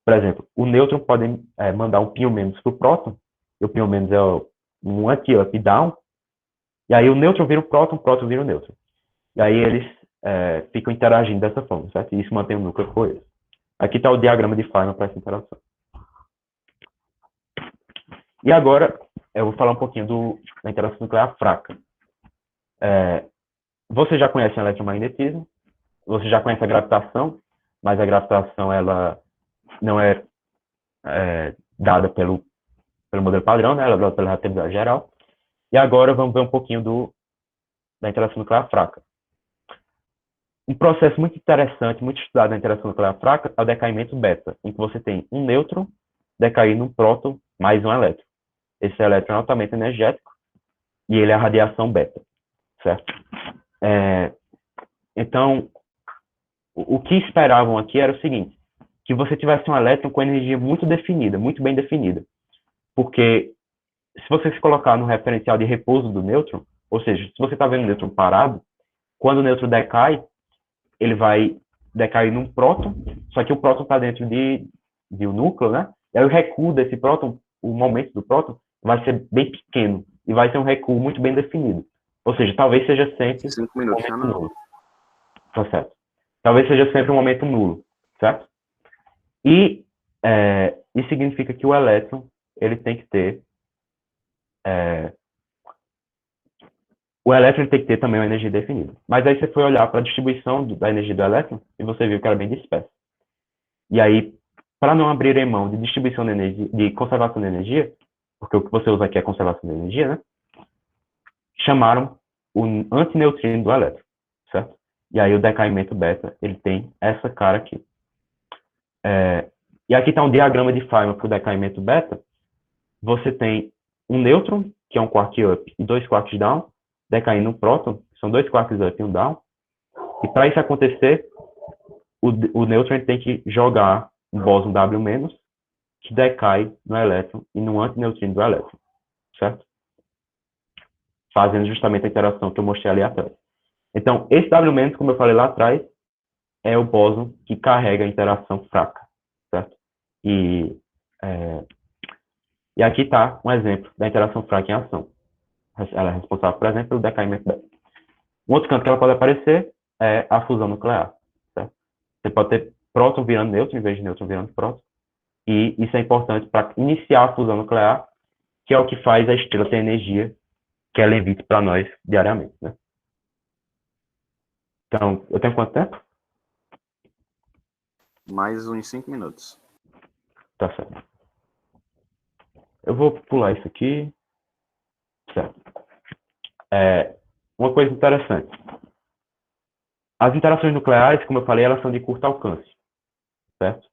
Por exemplo, o nêutron pode mandar um pion menos para o próton, e o pion menos é um anti-up down, e aí o nêutron vira o próton vira o nêutron. E aí eles ficam interagindo dessa forma, certo? E isso mantém o núcleo coeso. Aqui está o diagrama de Feynman para essa interação. E agora, eu vou falar um pouquinho da interação nuclear fraca. Você já conhece o eletromagnetismo, você já conhece a gravitação, mas a gravitação ela não é, dada pelo modelo padrão, né? Ela é dada pela relatividade geral. E agora vamos ver um pouquinho da interação nuclear fraca. Um processo muito interessante, muito estudado na interação nuclear fraca é o decaimento beta, em que você tem um nêutron decair num próton mais um elétron. Esse elétron é altamente energético e ele é a radiação beta, certo? Então, o que esperavam aqui era o seguinte, que você tivesse um elétron com energia muito definida, muito bem definida. Porque se você se colocar no referencial de repouso do nêutron, ou seja, se você está vendo o nêutron parado, quando o nêutron decai, ele vai decair num próton, só que o próton está dentro de um núcleo, né? E aí o recuo desse próton, o momento do próton, vai ser bem pequeno e vai ser um recuo muito bem definido. Ou seja, talvez seja sempre 5 um minutos, momento né? nulo. Tá certo. Talvez seja sempre um momento nulo, certo? E isso significa que o elétron ele tem que ter o elétron ele tem que ter também uma energia definida. Mas aí você foi olhar para a distribuição da energia do elétron e você viu que era bem dispersa. E aí, para não abrir mão de distribuição de energia, de conservação de energia, porque o que você usa aqui é conservação de energia, né? Chamaram o antineutrino do elétron, certo? E aí o decaimento beta, ele tem essa cara aqui. E aqui está um diagrama de Feynman para o decaimento beta. Você tem um nêutron, que é um quark up, e 2 quarks down, decaindo um próton, são 2 quarks up e um down. E para isso acontecer, o nêutron tem que jogar um bóson W-, que decai no elétron e no antineutrino do elétron, certo? Fazendo justamente a interação que eu mostrei ali atrás. Então, esse W-, como eu falei lá atrás, é o bóson que carrega a interação fraca, certo? E aqui está um exemplo da interação fraca em ação. Ela é responsável, por exemplo, pelo decaimento beta. Um outro canto que ela pode aparecer é a fusão nuclear, certo? Você pode ter próton virando nêutron em vez de nêutron virando próton. E isso é importante para iniciar a fusão nuclear, que é o que faz a estrela ter energia que ela emite para nós diariamente, né? Então, eu tenho quanto tempo? Mais uns 5 minutos. Tá certo. Eu vou pular isso aqui. Certo. Uma coisa interessante. As interações nucleares, como eu falei, elas são de curto alcance, certo?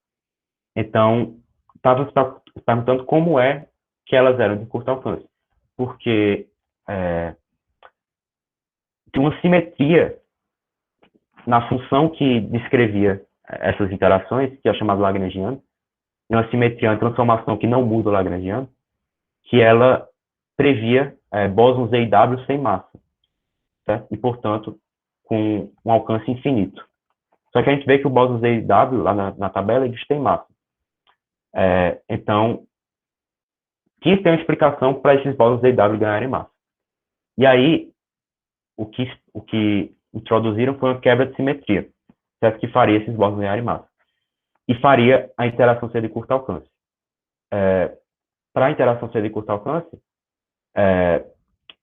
Então, estava se perguntando como é que elas eram de curto alcance. Porque tinha uma simetria na função que descrevia essas interações, que é chamada Lagrangiana, e uma simetria, uma transformação que não muda o Lagrangiano, que ela previa bósons Z e W sem massa, certo? E, portanto, com um alcance infinito. Só que a gente vê que o bóson Z e W, lá na tabela, eles têm massa. Então, tinha que ter uma explicação para esses bósons Z e W ganharem massa. E aí, o que introduziram foi uma quebra de simetria, certo? Que faria esses bósons ganharem massa. E faria a interação ser de curto alcance. Para a interação ser de curto alcance,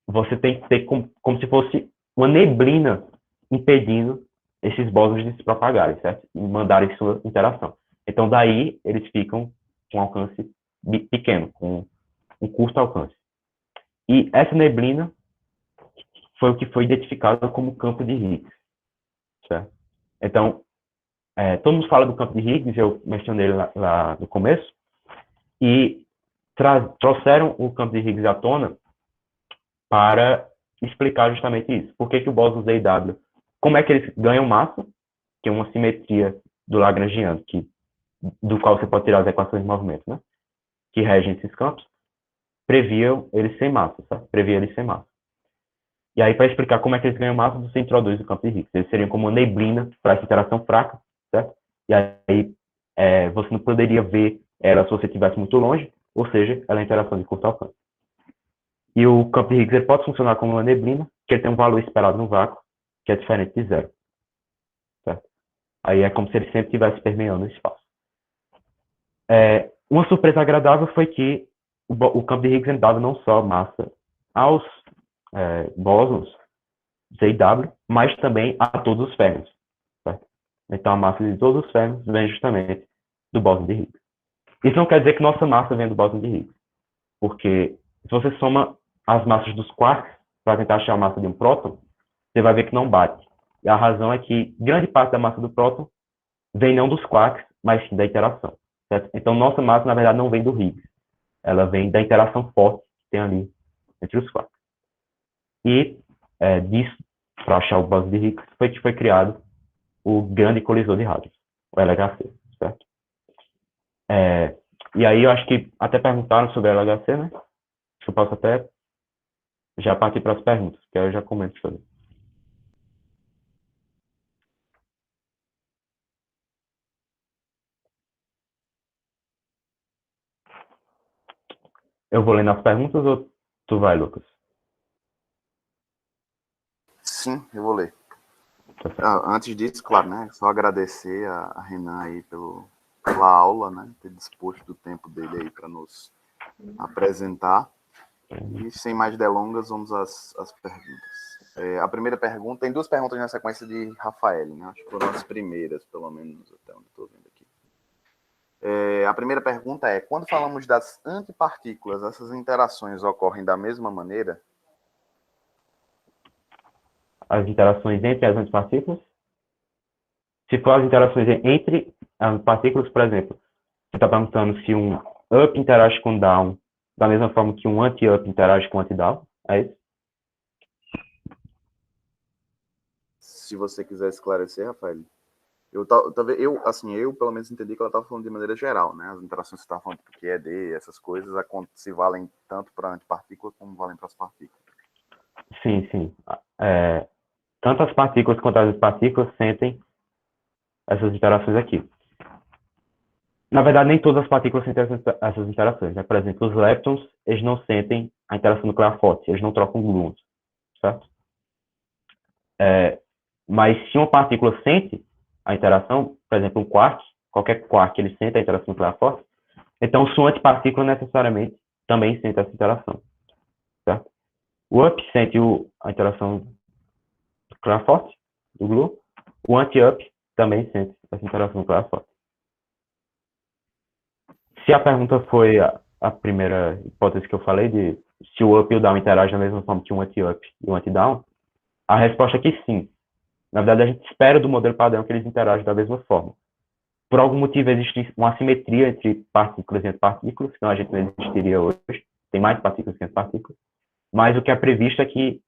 você tem que ter como se fosse uma neblina impedindo esses bósons de se propagarem, certo? E mandarem sua interação. Então, daí, eles ficam com um alcance pequeno, com um curto alcance. E essa neblina foi o que foi identificado como campo de Higgs, certo? Então, todo mundo fala do campo de Higgs, eu mencionei lá no começo, e trouxeram o campo de Higgs à tona para explicar justamente isso. Por que o bóson Z e W, como é que eles ganham massa, que é uma simetria do Lagrangiano, do qual você pode tirar as equações de movimento, né? Que regem esses campos, previam eles sem massa, certo? Previa eles sem massa. E aí, para explicar como é que eles ganham massa, você introduz o campo de Higgs. Eles seriam como uma neblina para essa interação fraca, certo? E aí, você não poderia ver ela se você estivesse muito longe, ou seja, ela é interação de curto alcance. E o campo de Higgs ele pode funcionar como uma neblina, que ele tem um valor esperado no vácuo, que é diferente de zero. Certo? Aí é como se ele sempre estivesse permeando o espaço. Uma surpresa agradável foi que o campo de Higgs dava não só massa aos bósons ZW, mas também a todos os férmions. Certo? Então, a massa de todos os férmions vem justamente do bóson de Higgs. Isso não quer dizer que nossa massa vem do bóson de Higgs, porque se você soma as massas dos quarks para tentar achar a massa de um próton, você vai ver que não bate. E a razão é que grande parte da massa do próton vem não dos quarks, mas sim da interação. Certo? Então, nossa massa, na verdade, não vem do Higgs. Ela vem da interação forte que tem ali entre os quarks. E disso, para achar o bóson de Higgs, foi que foi criado o grande colisor de hadrons, o LHC. Certo? E aí, eu acho que até perguntaram sobre o LHC, né? Acho que eu posso até já partir para as perguntas, que aí eu já comento sobre. Eu vou lendo as perguntas ou tu vai, Lucas? Sim, eu vou ler. Tá. Antes disso, claro, né? Só agradecer a Renan aí pela aula, né? Ter disposto o tempo dele aí para nos apresentar. E sem mais delongas, vamos às perguntas. A primeira pergunta, tem duas perguntas na sequência de Rafael, né? Acho que foram as primeiras, pelo menos até onde estou vendo aqui. A primeira pergunta é: quando falamos das antipartículas, essas interações ocorrem da mesma maneira? As interações entre as antipartículas? Se for as interações entre as partículas, por exemplo, você está perguntando se um up interage com down da mesma forma que um anti-up interage com anti-down? É isso? Se você quiser esclarecer, Rafael. Eu pelo menos entendi que ela estava falando de maneira geral, né? As interações que você estava falando de QED, essas coisas, se valem tanto para antipartículas como valem para as partículas. Sim, sim. Tanto as partículas quanto as partículas sentem essas interações aqui. Na verdade, nem todas as partículas sentem essas interações. Né? Por exemplo, os leptons, eles não sentem a interação nuclear forte, eles não trocam gluons, certo? Mas se uma partícula sente a interação, por exemplo, um quark, qualquer quark, ele sente a interação nuclear forte, então sua antipartícula necessariamente também sente essa interação, certo? O up sente a interação nuclear forte do gluon, o anti-up também sente essa interação nuclear forte. Se a pergunta foi a primeira hipótese que eu falei, de se o up e o down interagem da mesma forma que um anti-up e um anti-down, a resposta é que sim. Na verdade, a gente espera do modelo padrão que eles interagem da mesma forma. Por algum motivo, existe uma assimetria entre partículas e antipartículas, senão a gente não existiria hoje. Tem mais partículas que antipartículas. Mas o que é previsto é que,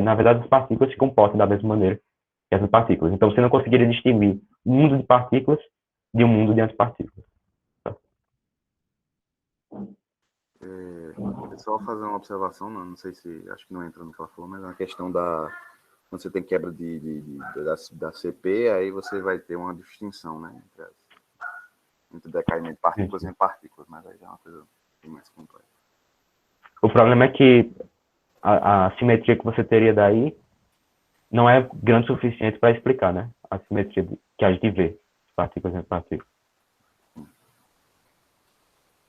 na verdade, as partículas se comportam da mesma maneira que as antipartículas. Então, você não conseguiria distinguir um mundo de partículas de um mundo de antipartículas. Só fazer uma observação, não sei se, acho que não entra no que ela falou, mas a questão quando você tem quebra da CP, aí você vai ter uma distinção, né, entre decaimento de partículas e partículas, mas aí já é uma coisa bem mais complexa. O problema é que a simetria que você teria daí não é grande o suficiente para explicar, né? A simetria que a gente vê de partículas entre partículas.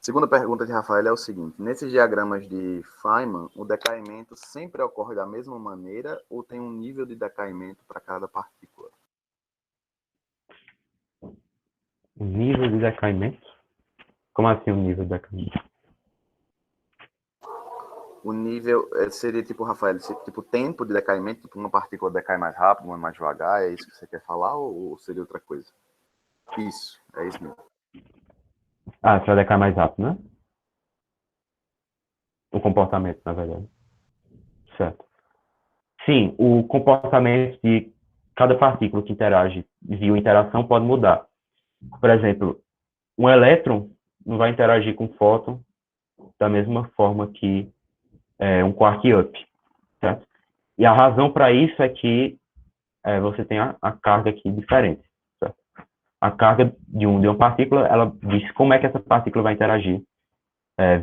Segunda pergunta de Rafael é o seguinte: nesses diagramas de Feynman, o decaimento sempre ocorre da mesma maneira ou tem um nível de decaimento para cada partícula? O nível de decaimento? Como assim o nível de decaimento? O nível seria tipo, Rafael, tipo tempo de decaimento, tipo uma partícula decai mais rápido, uma mais devagar, é isso que você quer falar ou seria outra coisa? Isso, é isso mesmo. Ah, você vai decair mais rápido, né? O comportamento, na verdade. Certo. Sim, o comportamento de cada partícula que interage via interação pode mudar. Por exemplo, um elétron não vai interagir com um fóton da mesma forma que um quark up, certo? E a razão para isso é que você tem a carga aqui diferente, certo? A carga de uma partícula, ela diz como é que essa partícula vai interagir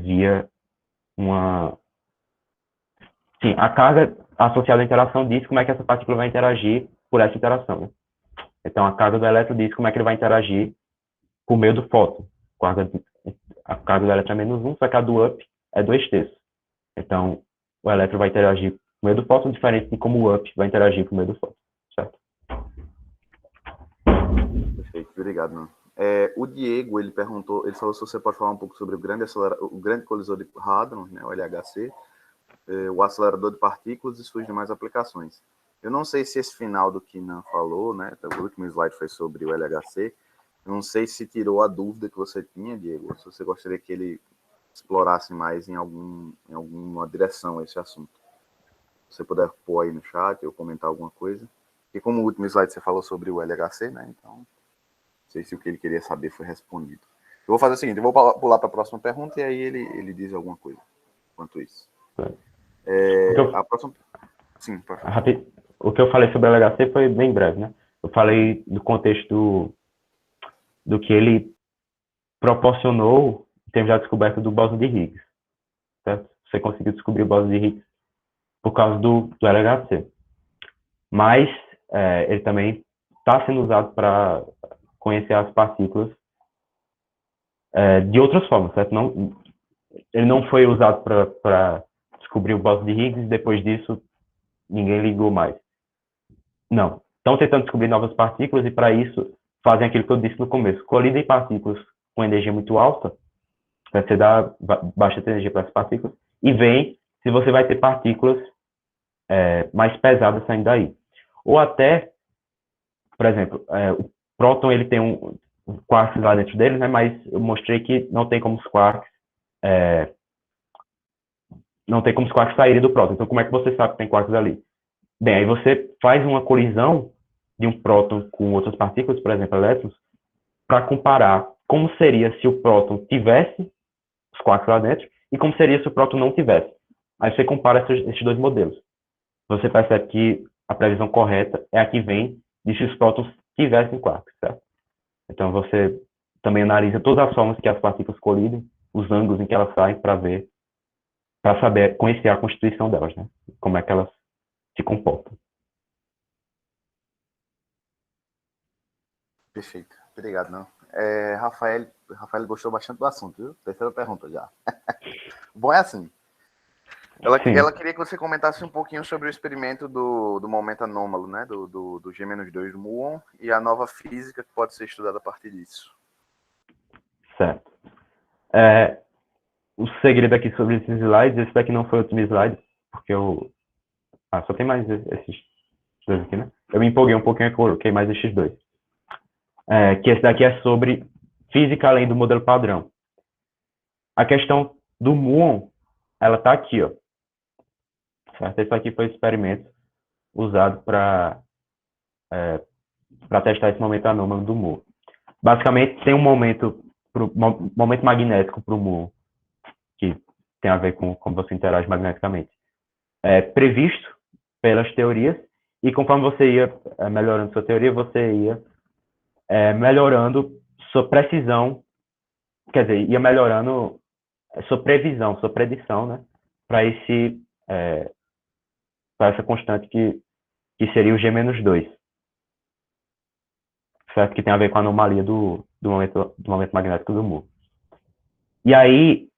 via uma... Sim, a carga associada à interação diz como é que essa partícula vai interagir por essa interação. Né? Então, a carga do elétron diz como é que ele vai interagir por meio do fóton. a carga do elétron é -1, só que a do up é 2/3. Então, o elétron vai interagir por meio do fóton, diferente de como o up vai interagir por meio do fóton, certo? Perfeito, obrigado, mano. O Diego, ele perguntou, ele falou se você pode falar um pouco sobre o grande colisor de hadrons, né, o LHC, o acelerador de partículas e suas demais aplicações. Eu não sei se esse final do que Nan falou, né, o último slide foi sobre o LHC, eu não sei se tirou a dúvida que você tinha, Diego, se você gostaria que ele explorasse mais em alguma direção esse assunto. Se você puder pôr aí no chat ou comentar alguma coisa. E como o último slide você falou sobre o LHC, né, então não sei se o que ele queria saber foi respondido. Eu vou fazer o seguinte, eu vou pular para a próxima pergunta e aí ele diz alguma coisa enquanto isso. A próxima... Sim, pode falar. O que eu falei sobre o LHC foi bem breve, né? Eu falei do contexto do que ele proporcionou em termos da descoberta do bóson de Higgs, certo? Você conseguiu descobrir o bóson de Higgs por causa do LHC. Mas ele também está sendo usado para conhecer as partículas de outras formas, certo? Ele não foi usado para descobrir o bóson de Higgs e depois disso ninguém ligou mais. Não. Estão tentando descobrir novas partículas e para isso fazem aquilo que eu disse no começo. Colidem partículas com energia muito alta, você dá baixa energia para essas partículas e veem se você vai ter partículas mais pesadas saindo daí. Ou até, por exemplo, o próton ele tem um quarks lá dentro dele, né? Mas eu mostrei que não tem como os quarks saírem do próton. Então, como é que você sabe que tem quarks ali? Bem, aí você faz uma colisão de um próton com outras partículas, por exemplo, elétrons, para comparar como seria se o próton tivesse os quarks lá dentro e como seria se o próton não tivesse. Aí você compara esses dois modelos. Você percebe que a previsão correta é a que vem de se os prótons tivessem quarks, certo? Então você também analisa todas as formas que as partículas colidem, os ângulos em que elas saem para saber, conhecer a constituição delas, né? Como é que elas se comportam. Perfeito, obrigado, não. Rafael gostou bastante do assunto, viu? Terceira pergunta já. Bom, é assim. Ela queria que você comentasse um pouquinho sobre o experimento do momento anômalo, né? Do G-2 do muon e a nova física que pode ser estudada a partir disso. Certo. O segredo aqui sobre esses slides, esse daqui não foi o último slide, porque eu... só tem mais esses dois aqui, né? Eu me empolguei um pouquinho e coloquei mais esses dois. Que esse daqui é sobre física além do modelo padrão. A questão do muon, ela está aqui, ó. Certo? Esse aqui foi o experimento usado para testar esse momento anômalo do muon. Basicamente, tem um momento magnético para o muon, que tem a ver com como você interage magneticamente, previsto pelas teorias, e conforme você ia melhorando sua teoria, você ia melhorando sua precisão, quer dizer, ia melhorando sua previsão, sua predição, né, para essa constante que seria o G-2, certo? Que tem a ver com a anomalia do momento magnético do muon. E aí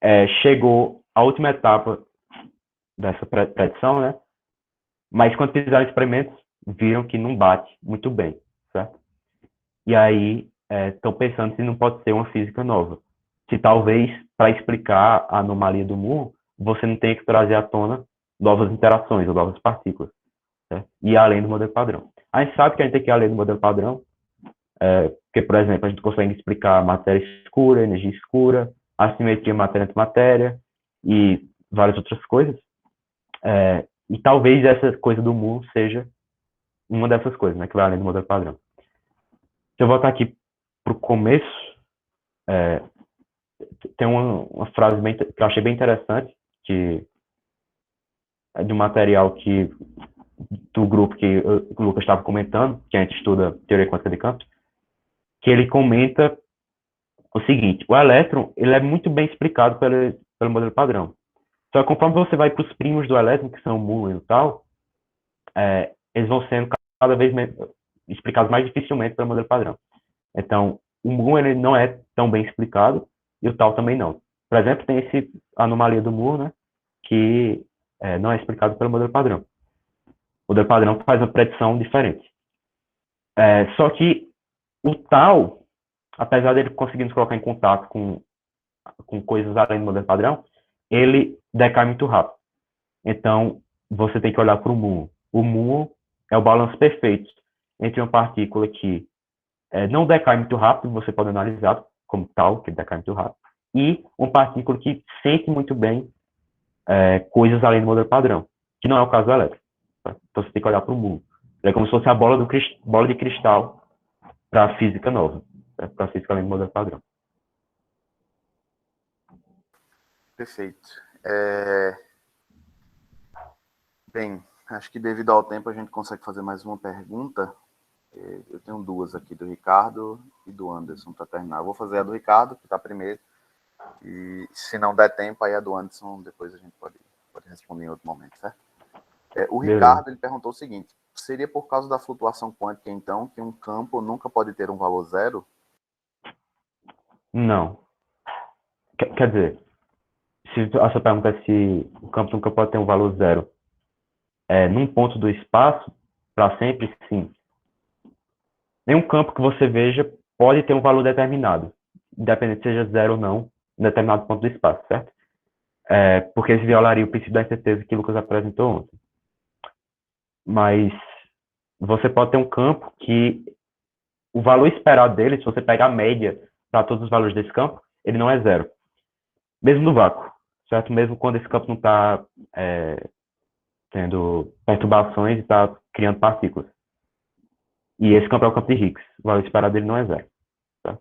chegou a última etapa dessa predição, né? Mas quando fizeram experimentos, viram que não bate muito bem, certo? E aí estão pensando se não pode ser uma física nova. Se talvez, para explicar a anomalia do muon, você não tenha que trazer à tona novas interações ou novas partículas, certo? E além do modelo padrão. A gente sabe que a gente tem que ir além do modelo padrão, porque, por exemplo, a gente consegue explicar matéria escura, energia escura, assimetria matéria-antimatéria e várias outras coisas. E talvez essa coisa do muon seja uma dessas coisas, né, que vai além do modelo padrão. Se eu voltar aqui para o começo, tem uma frase que eu achei bem interessante, que é de um material do grupo que o Lucas estava comentando, que a gente estuda teoria quântica de campos, que ele comenta o seguinte: o elétron ele é muito bem explicado pelo modelo padrão. Só que conforme você vai para os primos do elétron, que são o muon e o tau, eles vão sendo cada vez explicados mais dificilmente pelo modelo padrão. Então, o muon ele não é tão bem explicado e o tau também não. Por exemplo, tem esse anomalia do Moore, né, que não é explicado pelo modelo padrão. O modelo padrão faz uma predição diferente. Só que o tal, apesar dele conseguir nos colocar em contato com coisas além do modelo padrão, ele decai muito rápido. Então, você tem que olhar para o Moore. O Moore é o balanço perfeito entre uma partícula que não decai muito rápido, você pode analisar como tal, que decai muito rápido, e uma partícula que sente muito bem coisas além do modelo padrão, que não é o caso do elétron. Tá? Então, você tem que olhar para o Moore. É como se fosse a bola de cristal para a física nova, para a física além do modelo padrão. Perfeito. Bem, acho que devido ao tempo a gente consegue fazer mais uma pergunta. Eu tenho duas aqui, do Ricardo e do Anderson, para terminar. Eu vou fazer a do Ricardo, que está primeiro, e se não der tempo, aí a do Anderson, depois a gente pode responder em outro momento, certo? O Ricardo, ele perguntou o seguinte: seria por causa da flutuação quântica, então, que um campo nunca pode ter um valor zero? Não. Quer dizer, se a sua pergunta é se o campo nunca pode ter um valor zero num ponto do espaço, para sempre, sim. Nenhum campo que você veja pode ter um valor determinado, independente seja zero ou não, em determinado ponto do espaço, certo? Porque isso violaria o princípio da incerteza que o Lucas apresentou ontem. Mas você pode ter um campo que o valor esperado dele, se você pegar a média para todos os valores desse campo, ele não é zero. Mesmo no vácuo, certo? Mesmo quando esse campo não está tendo perturbações e está criando partículas. E esse campo é o campo de Higgs. O valor esperado dele não é zero. Tá?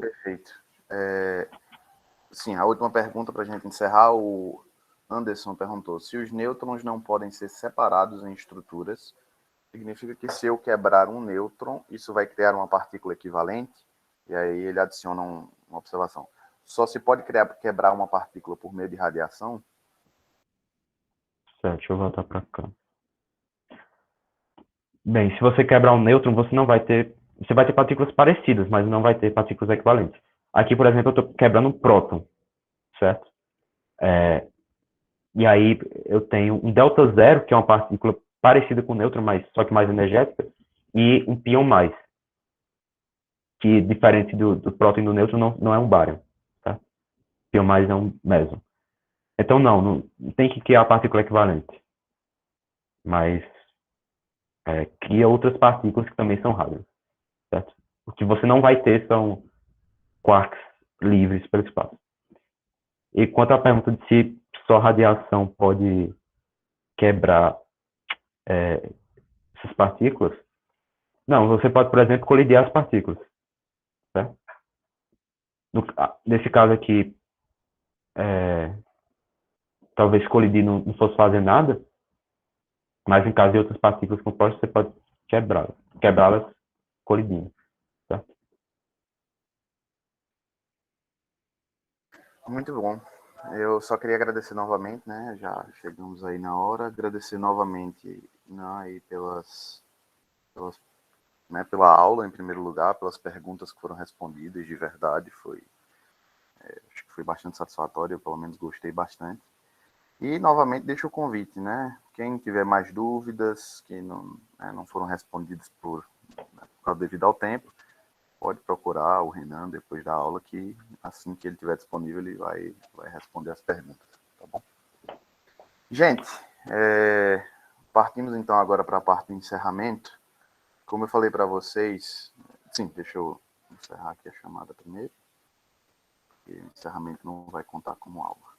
Perfeito. Sim, a última pergunta para a gente encerrar, o Anderson perguntou: se os nêutrons não podem ser separados em estruturas, significa que se eu quebrar um nêutron, isso vai criar uma partícula equivalente? E aí ele adiciona uma observação. Só se pode quebrar uma partícula por meio de radiação? Certo, deixa eu voltar para cá. Bem, se você quebrar um nêutron, você não vai ter. Você vai ter partículas parecidas, mas não vai ter partículas equivalentes. Aqui, por exemplo, eu estou quebrando um próton, certo? E aí eu tenho um delta zero, que é uma partícula parecida com o nêutron, mas só que mais energética, e um pion mais, que diferente do próton e do nêutron, não é um bário. Tá? Pion mais é um meson. Então, não tem que criar a partícula equivalente. Mas cria outras partículas que também são raras. Certo? O que você não vai ter são quarks livres pelo espaço. E quanto à pergunta de se só radiação pode quebrar essas partículas, não, você pode, por exemplo, colidir as partículas. Certo? Nesse caso aqui, talvez colidir não fosse fazer nada, mas em caso de outras partículas compostas, você pode quebrá-las colidindo. Certo? Muito bom. Eu só queria agradecer novamente, né? Já chegamos aí na hora. Agradecer novamente, né, aí pela aula, em primeiro lugar, pelas perguntas que foram respondidas, de verdade. Acho que foi bastante satisfatório, eu pelo menos gostei bastante. E, novamente, deixo o convite, né? Quem tiver mais dúvidas, que não foram respondidas por causa devido ao tempo, pode procurar o Renan depois da aula, que assim que ele estiver disponível, ele vai responder as perguntas, tá bom? Gente, partimos então agora para a parte do encerramento. Como eu falei para vocês, sim, deixa eu encerrar aqui a chamada primeiro, porque o encerramento não vai contar como aula.